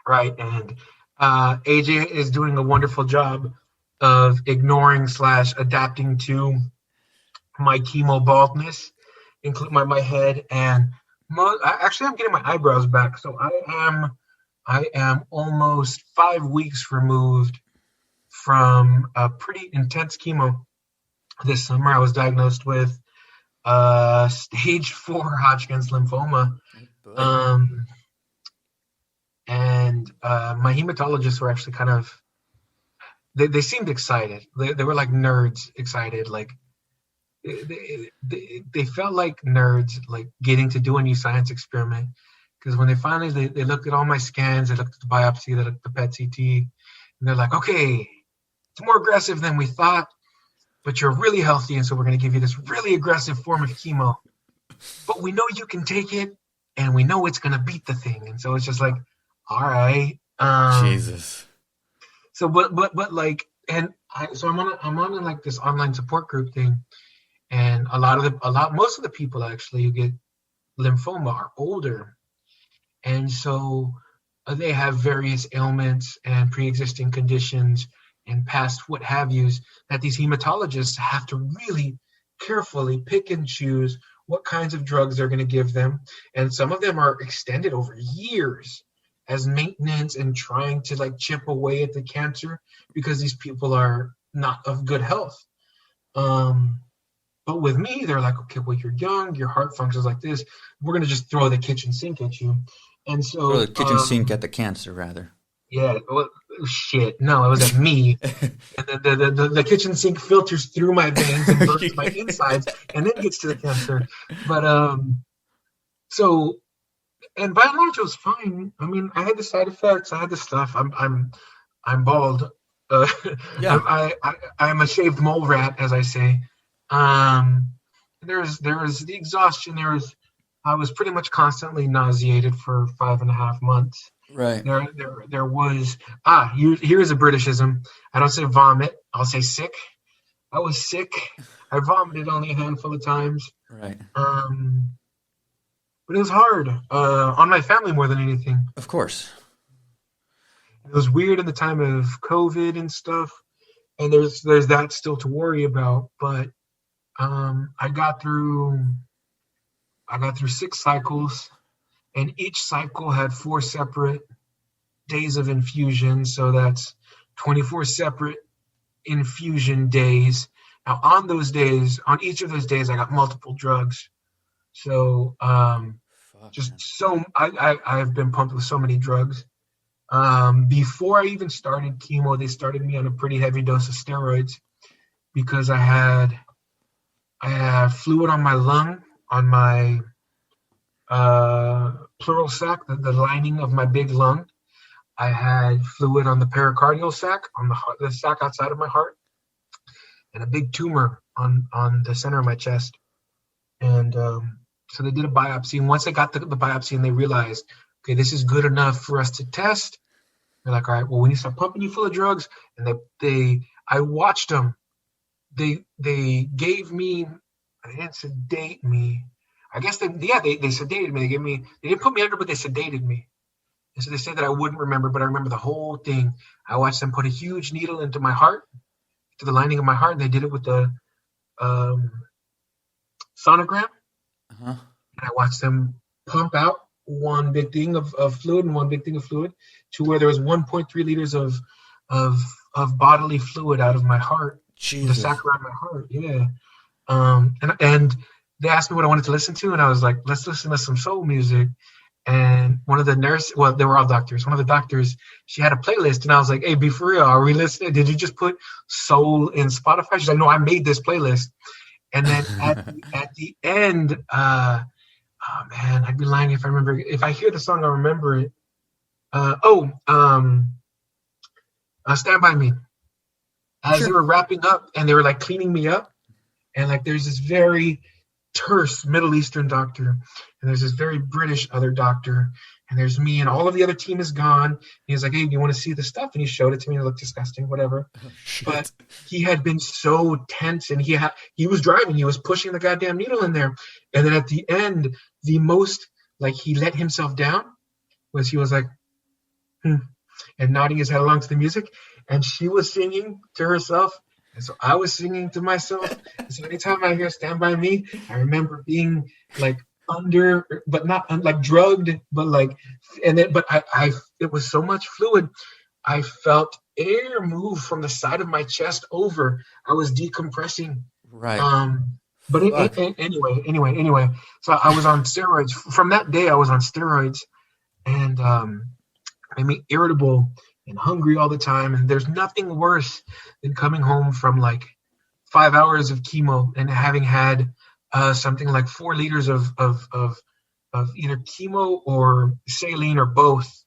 S2: Right, and AJ is doing a wonderful job of ignoring / adapting to my chemo baldness, including my head, and I'm getting my eyebrows back, so I am almost 5 weeks removed from a pretty intense chemo. This summer, I was diagnosed with stage 4 Hodgkin's lymphoma.
S1: Oh,
S2: And my hematologists were actually kind of, they seemed excited. They were like nerds excited. Like they felt like nerds, like getting to do a new science experiment. Because when they finally, they looked at all my scans, they looked at the biopsy, they looked at the PET CT, and they're like, okay, it's more aggressive than we thought, but you're really healthy, and so we're going to give you this really aggressive form of chemo. But we know you can take it, and we know it's going to beat the thing. And so it's just like, all right.
S1: Jesus.
S2: So, but like, and so I'm on like this online support group thing, and most of the people actually who get lymphoma are older, and so they have various ailments and pre-existing conditions and past what have yous that these hematologists have to really carefully pick and choose what kinds of drugs they're going to give them, and some of them are extended over years as maintenance and trying to like chip away at the cancer because these people are not of good health. But with me, they're like, okay, well, you're young, your heart functions like this. We're going to just throw the kitchen sink at you. And so
S1: Throw the kitchen sink at the cancer, rather.
S2: yeah, well, shit. No, it was at me. And then the kitchen sink filters through my veins and burns my insides and then gets to the cancer. But so, and by and large, it was fine. I mean, I had the side effects. I had the stuff. I'm bald.
S1: Yeah.
S2: I'm a shaved mole rat, as I say. There was the exhaustion. I was pretty much constantly nauseated for 5.5 months.
S1: Right.
S2: There was here's a Britishism. I don't say vomit. I'll say sick. I was sick. I vomited only a handful of times.
S1: Right.
S2: But it was hard on my family more than anything.
S1: Of course.
S2: It was weird in the time of COVID and stuff, and there's that still to worry about. But I got through 6 cycles, and each cycle had 4 separate days of infusion. So that's 24 separate infusion days. Now on each of those days, I got multiple drugs. So I've been pumped with so many drugs. Before I even started chemo, they started me on a pretty heavy dose of steroids because I had fluid on my lung, on my pleural sac, the lining of my big lung. I had fluid on the pericardial sac, on the sac outside of my heart, and a big tumor on the center of my chest. And so they did a biopsy, and once they got the biopsy and they realized, okay, this is good enough for us to test, they're like, all right, well, we need to start pumping you full of drugs. And I watched them. They gave me, they didn't sedate me. I guess they sedated me. They didn't put me under, but they sedated me. And so they said that I wouldn't remember, but I remember the whole thing. I watched them put a huge needle into my heart, to the lining of my heart, and they did it with the sonogram.
S1: Uh-huh.
S2: And I watched them pump out one big thing of fluid and one big thing of fluid to where there was 1.3 liters of bodily fluid out of my heart.
S1: Jesus.
S2: The sac around my heart, yeah. And they asked me what I wanted to listen to, and I was like, let's listen to some soul music. And one of the nurses, well, they were all doctors. One of the doctors, she had a playlist, and I was like, hey, be for real, are we listening? Did you just put soul in Spotify? She's like, no, I made this playlist. And then at the end, oh man, I'd be lying if I remember. If I hear the song, I remember it. Stand By Me. As
S1: Sure.
S2: they were wrapping up and they were like cleaning me up, and like there's this very terse Middle Eastern doctor, and there's this very British other doctor, and there's me, and all of the other team is gone. And he was like, hey, do you want to see the stuff? And he showed it to me. It looked disgusting, whatever.
S1: Oh,
S2: But he had been so tense, and he was driving. He was pushing the goddamn needle in there. And then at the end, the most, like, he let himself down was he was like, and nodding his head along to the music. And she was singing to herself. And so I was singing to myself. And so anytime I hear Stand By Me, I remember being like under, but not like drugged, but like, and then, but I it was so much fluid. I felt air move from the side of my chest over. I was decompressing.
S1: Right.
S2: But
S1: Fuck.
S2: anyway. So I was on steroids. From that day, I was on steroids, and I mean, irritable and hungry all the time. And there's nothing worse than coming home from like 5 hours of chemo and having had something like 4 liters of either chemo or saline or both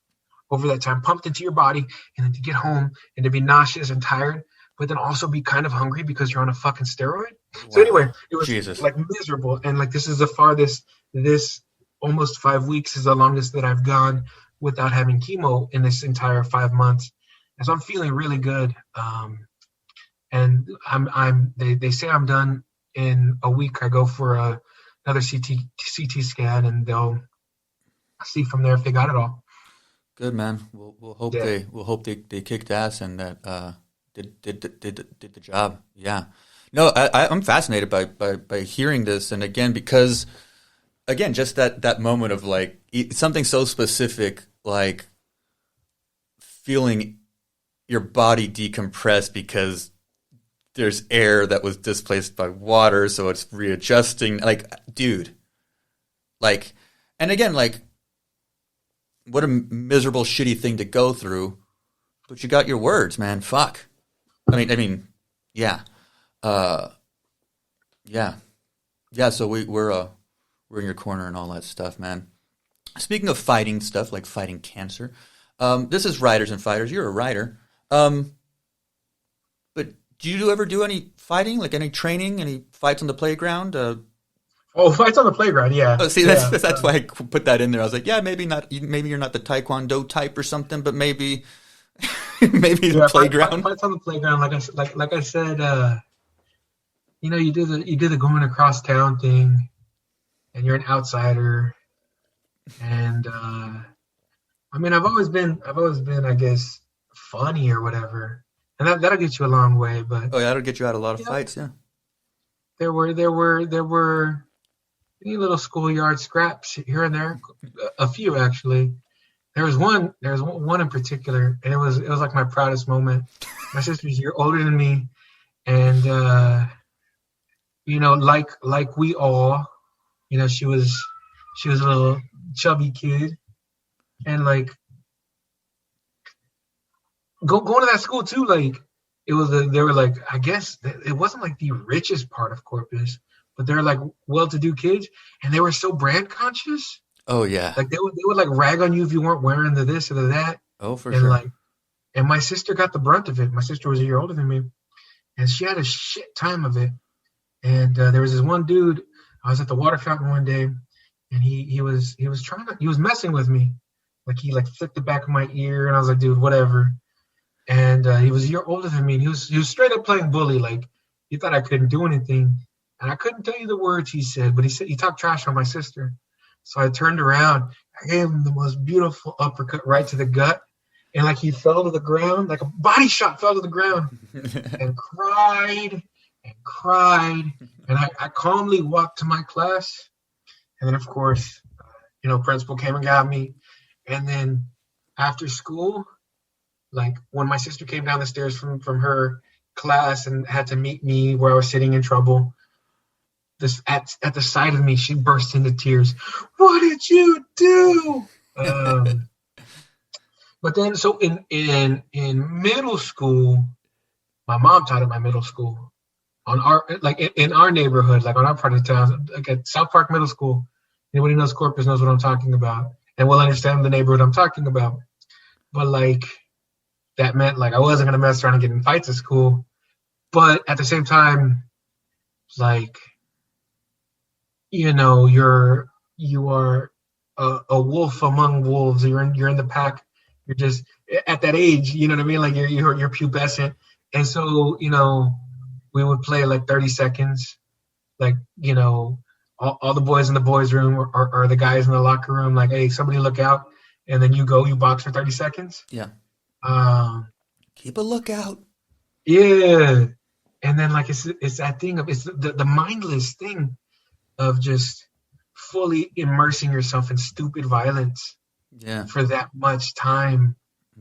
S2: over that time pumped into your body, and then to get home and to be nauseous and tired, but then also be kind of hungry because you're on a fucking steroid. So
S1: Wow.
S2: anyway, it was
S1: Jesus.
S2: like miserable, and like this is the farthest. This almost 5 weeks is the longest that I've gone without having chemo in this entire 5 months, and so I'm feeling really good. And they say I'm done in a week. I go for another CT scan, and they'll see from there if they got it all.
S1: Good, man. We'll hope
S2: Yeah.
S1: they kicked ass and that did the job. Yeah. No, I'm fascinated by hearing this, and again because just that moment of like something so specific, like feeling your body decompress because there's air that was displaced by water, so it's readjusting. Like, dude, like, and again, like, what a miserable, shitty thing to go through. But you got your words, man. Fuck. I mean, yeah, yeah. So we're in your corner and all that stuff, man. Speaking of fighting stuff, like fighting cancer, this is Riders and Fighters. You're a writer, but do you ever do any fighting, like any training, any fights on the playground?
S2: Oh, fights on the playground, yeah.
S1: Oh, see,
S2: Yeah.
S1: that's why I put that in there. I was like, yeah, maybe not. Maybe you're not the Taekwondo type or something, but maybe maybe the playground.
S2: Fights on the playground, like I said, you do the going across town thing, and you're an outsider, and I mean, I've always been, I guess, funny or whatever, and that'll get you a long way. But
S1: Oh, yeah, that'll get you out of a lot of
S2: yeah,
S1: fights. Yeah.
S2: there were any little schoolyard scraps here and there, a few actually. There was one in particular, and it was like my proudest moment. My sister's a year older than me, and like we all, she was a little chubby kid, and like going to that school too. Like they were like, I guess it wasn't like the richest part of Corpus, but they're like well-to-do kids, and they were so brand conscious.
S1: Oh yeah.
S2: Like they would like rag on you if you weren't wearing the this or the that,
S1: Oh, for
S2: and
S1: sure.
S2: like, and my sister got the brunt of it. My sister was a year older than me, and she had a shit time of it. And there was this one dude. I was at the water fountain one day, and he was messing with me, like he like flicked the back of my ear, and I was like, dude, whatever. And he was a year older than me, and he was straight up playing bully. Like he thought I couldn't do anything, and I couldn't tell you the words he said, but he talked trash on my sister. So I turned around, I gave him the most beautiful uppercut right to the gut, and like he fell to the ground, like a body shot fell to the ground, and cried and cried. And I calmly walked to my class, and then of course, principal came and got me. And then after school, like when my sister came down the stairs from her class and had to meet me where I was sitting in trouble, this at the sight of me, she burst into tears. What did you do? But then, so in middle school, my mom taught at my middle school, on our in our neighborhood, like on our part of town, like at South Park Middle School. Anybody knows Corpus knows what I'm talking about, and will understand the neighborhood I'm talking about. But like that meant like I wasn't gonna mess around and get in fights at school, but at the same time, like, you are a wolf among wolves. You're in the pack. You're just at that age, you know what I mean? Like you're pubescent, and so we would play like 30 seconds, like all the boys in the boys' room or the guys in the locker room, like, hey, somebody look out, and then you box for 30 seconds.
S1: Yeah.
S2: Keep
S1: a lookout.
S2: Yeah, and then like it's that thing of it's the mindless thing of just fully immersing yourself in stupid violence for that much time.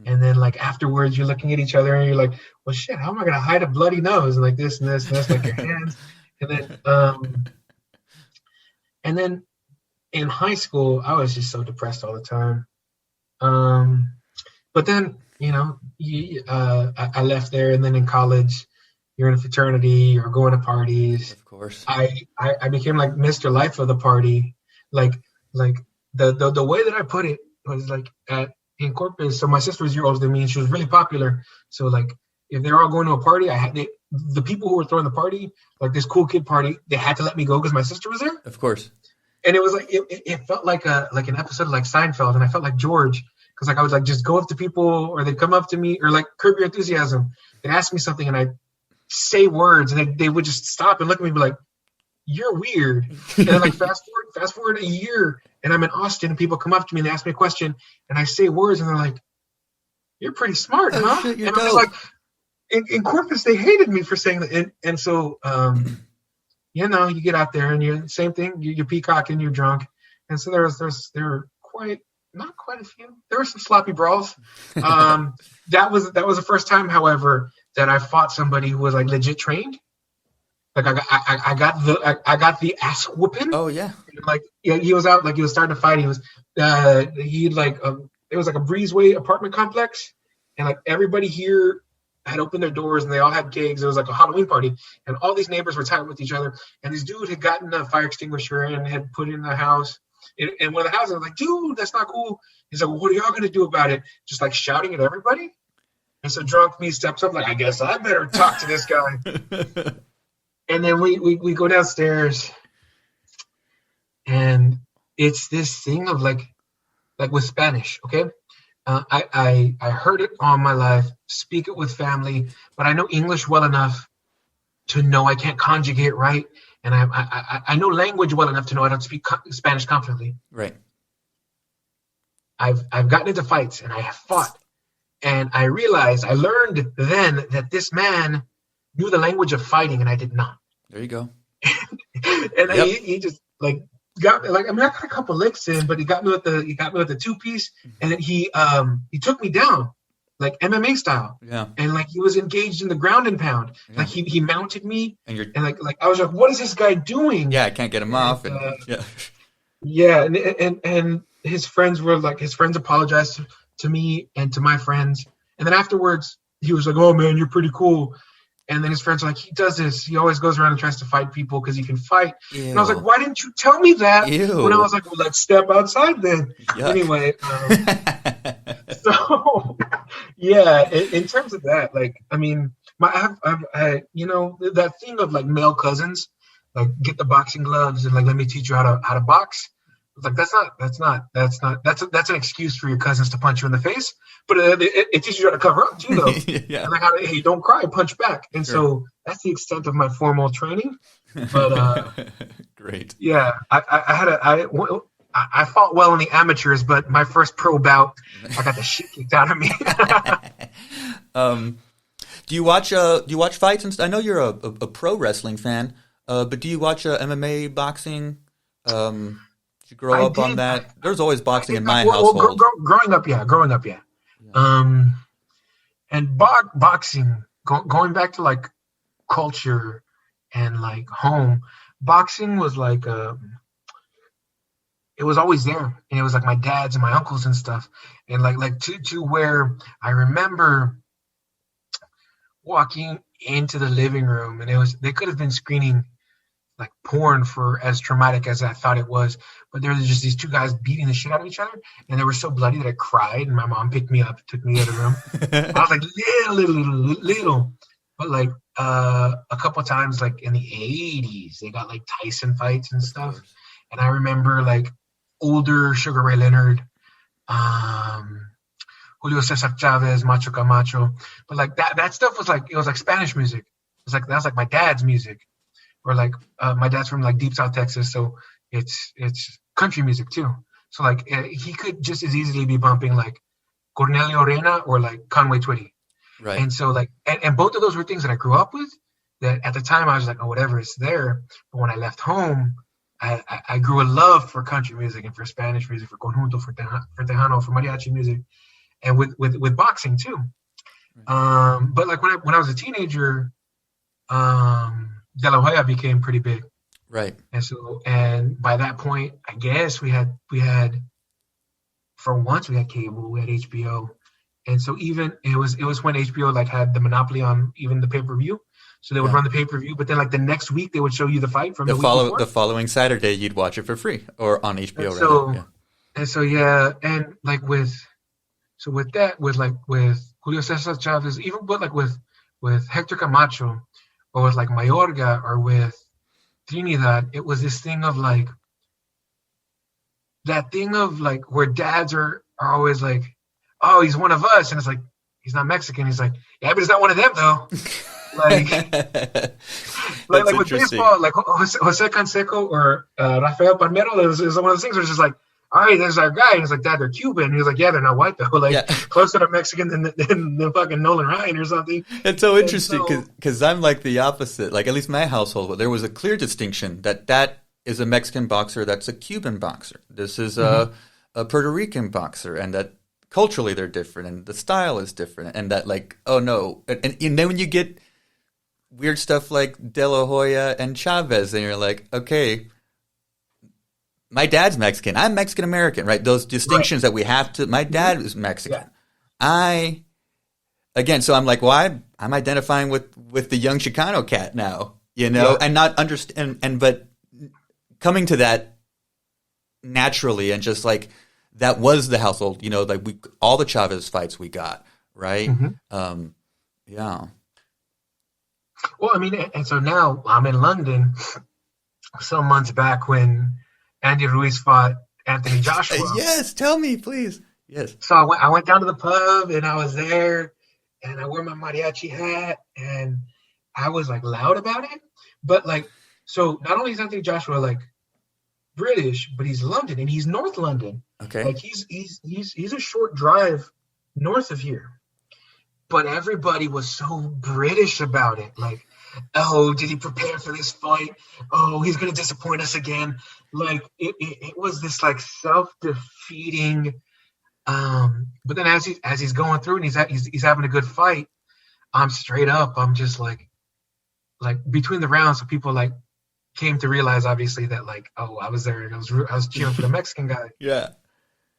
S2: And then like afterwards you're looking at each other and you're like, well shit, how am I gonna hide a bloody nose? And like this and this and this, like your hands. And then, and then in high school, I was just so depressed all the time. But then, I left there, and then in college, you're in a fraternity, you're going to parties.
S1: Of course.
S2: I became like Mr. Life of the party. Like the way that I put it was like in Corpus. So my sister was a year older than me, and she was really popular. So like if they were all going to a party, the people who were throwing the party, like this cool kid party, they had to let me go because my sister was there.
S1: Of course.
S2: And it was like it felt like an episode of like Seinfeld, and I felt like George because like I would like just go up to people, or they'd come up to me, or like Curb Your Enthusiasm. They'd ask me something, and I'd say words, and they would just stop and look at me and be like, "You're weird." And then like fast forward a year, and I'm in Austin, and people come up to me and they ask me a question, and I say words, and they're like, "You're pretty smart, huh?"
S1: Shit,
S2: and I'm just like, in Corpus, they hated me for saying that, and so you get out there and you're same thing. You're peacocking, you're drunk, and so there were not quite a few. There were some sloppy brawls. That was the first time, however, that I fought somebody who was like legit trained. Like I got the ass whooping.
S1: Oh yeah.
S2: Like he was out, like he was starting to fight. It was like a breezeway apartment complex, and like everybody here had opened their doors and they all had gigs. It was like a Halloween party, and all these neighbors were tight with each other. And this dude had gotten a fire extinguisher and had put it in the house. And one of the houses, I was like, dude, that's not cool. He's like, well, what are y'all gonna do about it? Just like shouting at everybody. And so drunk me steps up, like, I guess I better talk to this guy. And then we go downstairs, and it's this thing of like with Spanish, okay? I heard it all my life, speak it with family, but I know English well enough to know I can't conjugate right, and I know language well enough to know I don't speak Spanish confidently.
S1: Right.
S2: I've gotten into fights, and I have fought, and I learned then that this man knew the language of fighting, and I did not.
S1: There you go.
S2: And yep. he just like got me, like, I got a couple licks in, but he got me with the 2-piece, and then he took me down like MMA style.
S1: Yeah.
S2: And like he was engaged in the ground and pound. Yeah. Like he mounted me, and like I was like, what is this guy doing?
S1: Yeah, I can't get him off.
S2: Yeah, and his friends apologized to me and to my friends, and then afterwards he was like, oh man, you're pretty cool. And then his friends are like, he does this. He always goes around and tries to fight people because he can fight. Ew. And I was like, why didn't you tell me that?
S1: Ew.
S2: When I was like, well, let's step outside then. Yuck. Anyway, so yeah, in terms of that, like, I mean, I that thing of like male cousins, like get the boxing gloves and like let me teach you how to box. Like that's an excuse for your cousins to punch you in the face, but it teaches you how to cover up too, though. Yeah. And like hey, don't cry, punch back. And so that's the extent of my formal training. But
S1: great.
S2: Yeah, I fought well in the amateurs, but my first pro bout, I got the shit kicked out of me.
S1: Do you watch fights? And I know you're a pro wrestling fan, but do you watch MMA, boxing? Did you grow up on that? There's always boxing in my household.
S2: Growing up, yeah. And boxing, going back to like culture and like home, boxing was like it was always there, and it was like my dad's and my uncles and stuff, and like to where I remember walking into the living room, and they could have been screening like porn for as traumatic as I thought it was, but there was just these two guys beating the shit out of each other, and they were so bloody that I cried, and my mom picked me up, took me out of the room. I was like little, but like a couple of times, like in the 80s, they got like Tyson fights and stuff, and I remember like older Sugar Ray Leonard, Julio Cesar Chavez, Macho Camacho, but like that stuff was like, it was like Spanish music. That was like my dad's music. Or like my dad's from like deep South Texas, so it's country music too. So like he could just as easily be bumping like Cornelio Reyna or like Conway Twitty.
S1: Right.
S2: And so like and both of those were things that I grew up with. That at the time I was like, oh, whatever, it's there. But when I left home, I grew a love for country music and for Spanish music, for conjunto, for tejano, for mariachi music, and with boxing too. Right. But like when I was a teenager, De La Hoya became pretty big.
S1: Right.
S2: And by that point, I guess we had for once we had cable, we had HBO. And so even it was when HBO like had the monopoly on even the pay-per-view. So they would run the pay-per-view, but then like the next week they would show you the fight from the week before.
S1: The following Saturday you'd watch it for free or on HBO
S2: And so and like with Julio Cesar Chavez, even but like with Hector Camacho or with like Mayorga or with Trinidad, it was this thing of like that thing of like where dads are always like, oh, he's one of us, and it's like he's not Mexican. He's like, yeah, but he's not one of them though. like with baseball, like Jose Canseco or Rafael Palmeiro, it was one of those things where it's just like, all right, there's our guy, and he's like, Dad, they're Cuban. And he was like, yeah, they're not white though. Like closer to Mexican than fucking Nolan Ryan or something.
S1: It's so interesting because I'm like the opposite. Like at least my household, there was a clear distinction that is a Mexican boxer, that's a Cuban boxer. This is a Puerto Rican boxer, and that culturally they're different, and the style is different, and that like, oh no, and then when you get weird stuff like De La Hoya and Chavez, and you're like, okay, my dad's Mexican, I'm Mexican American, right? Those distinctions that we have to. My dad is Mexican. Yeah. So I'm like, well, I'm identifying with the young Chicano cat now, and not understand, but coming to that naturally, and just like that was the household, like all the Chavez fights we got, right? Mm-hmm. Yeah.
S2: Well, I mean, and so now I'm in London some months back when Andy Ruiz fought Anthony Joshua.
S1: Yes, tell me, please. Yes.
S2: So I went down to the pub, and I was there, and I wore my mariachi hat, and I was like loud about it. But like, so not only is Anthony Joshua like British, but he's London, and he's North London.
S1: Okay.
S2: Like he's a short drive north of here. But everybody was so British about it. Like, oh, did he prepare for this fight? Oh, he's going to disappoint us again. Like, it was this, like, self-defeating. But then as he's going through and he's having a good fight, I'm straight up. I'm just, like between the rounds, so people, like, came to realize, obviously, that, like, oh, I was there. I was cheering for the Mexican guy.
S1: Yeah.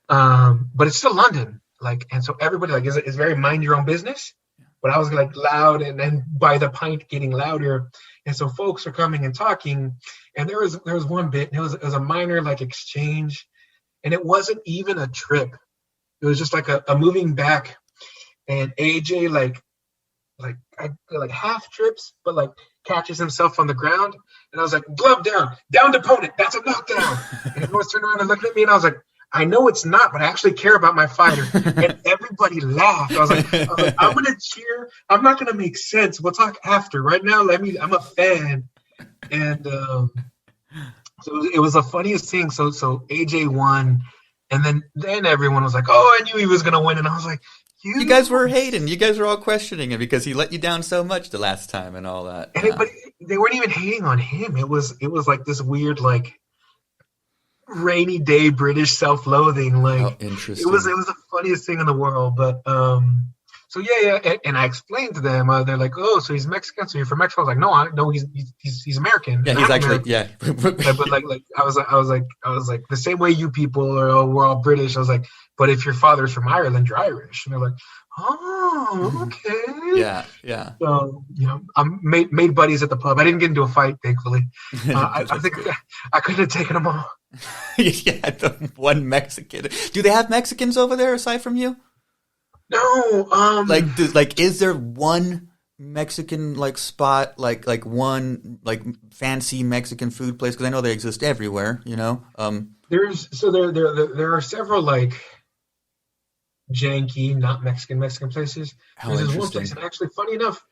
S2: But it's still London. Like, and so everybody like is very mind your own business, but I was like loud, and then by the pint getting louder, and so folks are coming and talking, and there was one bit, and it was a minor like exchange, and it wasn't even a trip, it was just like a moving back, and AJ like half trips, but like catches himself on the ground, and I was like, glove down to opponent, that's a knockdown, and everyone's turned around and looked at me, and I was like, I know it's not, but I actually care about my fighter. And everybody laughed. I was like, I'm going to cheer. I'm not going to make sense. We'll talk after. Right now, I'm a fan. And so it was the funniest thing. So AJ won. And then everyone was like, oh, I knew he was going to win. And I was like,
S1: you guys were hating. You guys were all questioning him because he let you down so much the last time and all that.
S2: But they weren't even hating on him. It was like this weird, like, rainy day British self-loathing. Like,
S1: interesting.
S2: It was the funniest thing in the world. But so and I explained to them, they're like, oh, so he's Mexican, so you're from Mexico. I was like, no, he's American.
S1: Yeah, he's actually
S2: American. But like I was like the same way you people are, oh, we're all British. I was like, but if your father's from Ireland, you're Irish. And they're like, oh, okay.
S1: Yeah.
S2: So, I made buddies at the pub. I didn't get into a fight, thankfully. I think I couldn't have taken them all.
S1: Yeah, the one Mexican. Do they have Mexicans over there aside from you?
S2: No.
S1: Is there one Mexican like spot, like one like fancy Mexican food place? Because I know they exist everywhere. There
S2: are several like janky, not Mexican places. There's this one place, and actually, funny enough,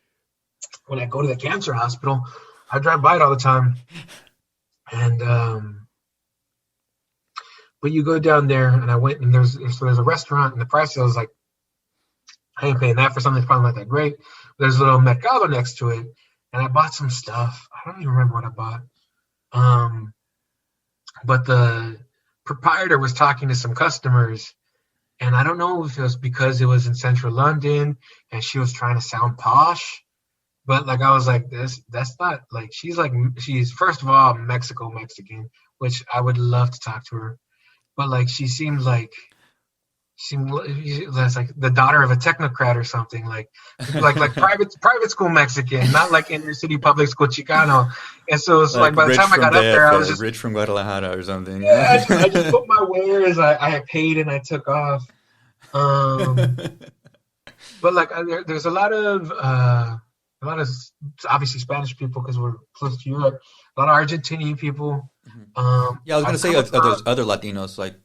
S2: when I go to the cancer hospital, I drive by it all the time, and but you go down there, and I went, and there's a restaurant, and the price, I was like, I ain't paying that for something that's probably not that great. There's a little mercado next to it, and I bought some stuff. I don't even remember what I bought. But the proprietor was talking to some customers, and I don't know if it was because it was in central London, and she was trying to sound posh, But like I was like, that's not like she's first of all Mexican, which I would love to talk to her. But like she seemed that's like the daughter of a technocrat or something, like private school Mexican, not like inner city public school Chicano. And so it's like by the time I got up there, I was just
S1: rich from Guadalajara or something.
S2: Yeah, I just put my wares, I paid, and I took off. But like there's a lot of obviously Spanish people because we're close to Europe. A lot of Argentinian people.
S1: Yeah, I was gonna say there's other Latinos like.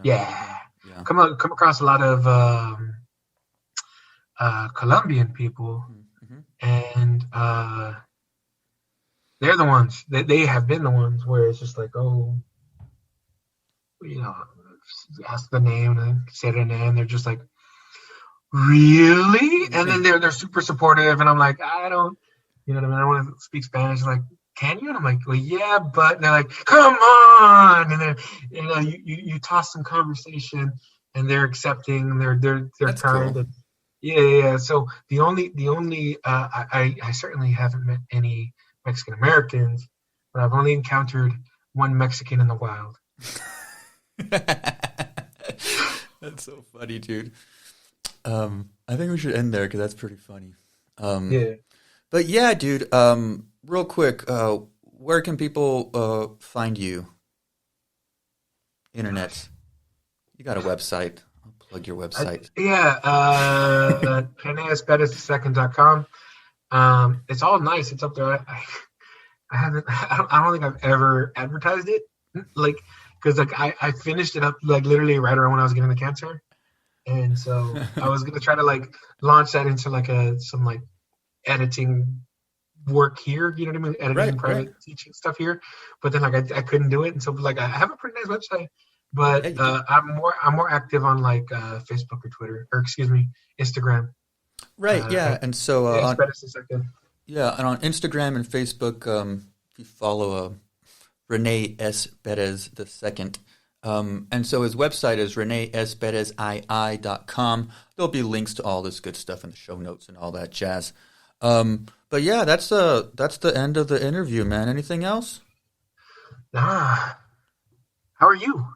S2: Yeah. Come across a lot of Colombian people, and they're the ones they have been the ones where it's just like, oh, ask the name and say their name. They're just like, really? And then they're super supportive, and I'm like, I don't, what I mean? I don't want to speak Spanish. They're like, can you? And I'm like, well, yeah, but and they're like, come on, and then you toss some conversation, and they're accepting, and they're
S1: That's
S2: kind.
S1: cool.
S2: Yeah. So the only I certainly haven't met any Mexican Americans, but I've only encountered one Mexican in the wild.
S1: That's so funny, dude. I think we should end there because that's pretty funny.
S2: Yeah.
S1: But yeah, dude. Real quick, where can people find you? Internet. You got a website. I'll plug your website.
S2: Rene S Perez II.com. It's all nice. It's up there. I don't think I've ever advertised it, like, because like I finished it up like literally right around when I was getting the cancer, and so I was gonna try to like launch that into like some like editing work here, you know what I mean, editing private teaching stuff here, but then like I couldn't do it, and so like I have a pretty nice website, but I'm more active on like Facebook or Twitter, or excuse me, Instagram.
S1: Right. Yeah. And so
S2: and on
S1: Instagram and Facebook, if you follow Rene S Perez II. And so his website is renesperezii.com. There'll be links to all this good stuff in the show notes and all that jazz. But yeah, that's the end of the interview, man. Anything else?
S2: How are you?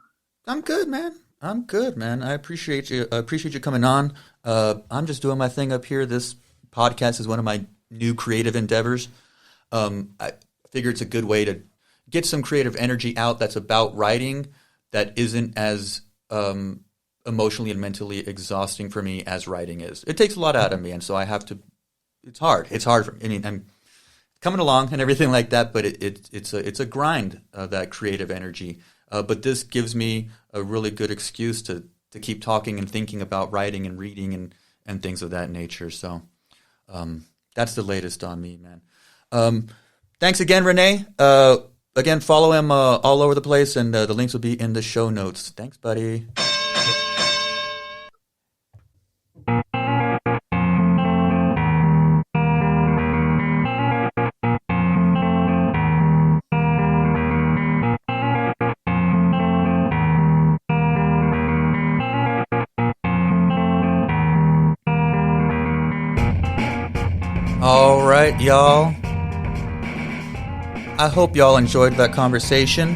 S1: I'm good, man. I appreciate you. I appreciate you coming on. I'm just doing my thing up here. This podcast is one of my new creative endeavors. I figure it's a good way to get some creative energy out that's about writing that isn't as emotionally and mentally exhausting for me as writing is. It takes a lot out of me, and so I have to. It's hard. It's hard for me. I mean, I'm coming along and everything like that, but it's a grind, that creative energy. But this gives me a really good excuse to keep talking and thinking about writing and reading and things of that nature. So that's the latest on me, man. Thanks again, Rene. Again, follow him all over the place, and the links will be in the show notes. Thanks, buddy. All right, y'all. I hope y'all enjoyed that conversation.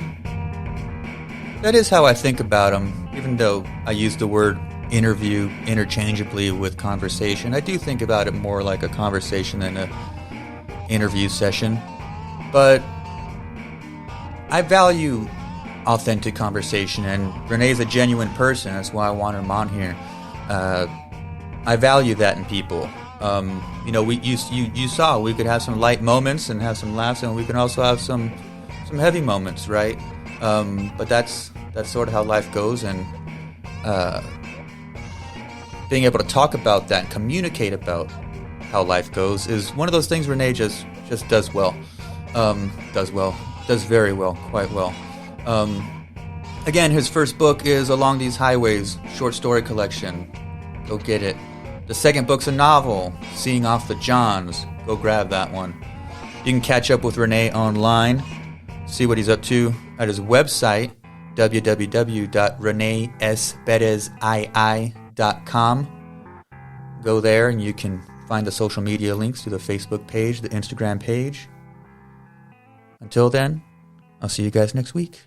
S1: That is how I think about them, even though I use the word interview interchangeably with conversation. I do think about it more like a conversation than an interview session. But I value authentic conversation, and Rene's a genuine person. That's why I want him on here. I value that in people. You saw we could have some light moments and have some laughs, and we can also have some heavy moments, right? But that's sort of how life goes, and being able to talk about that and communicate about how life goes is one of those things Rene just does well. Does very well, quite well. Again, his first book is Along These Highways, short story collection. Go get it. The second book's a novel, Seeing Off the Johns. Go grab that one. You can catch up with Rene online, see what he's up to at his website, www.renesperezii.com. Go there and you can find the social media links to the Facebook page, the Instagram page. Until then, I'll see you guys next week.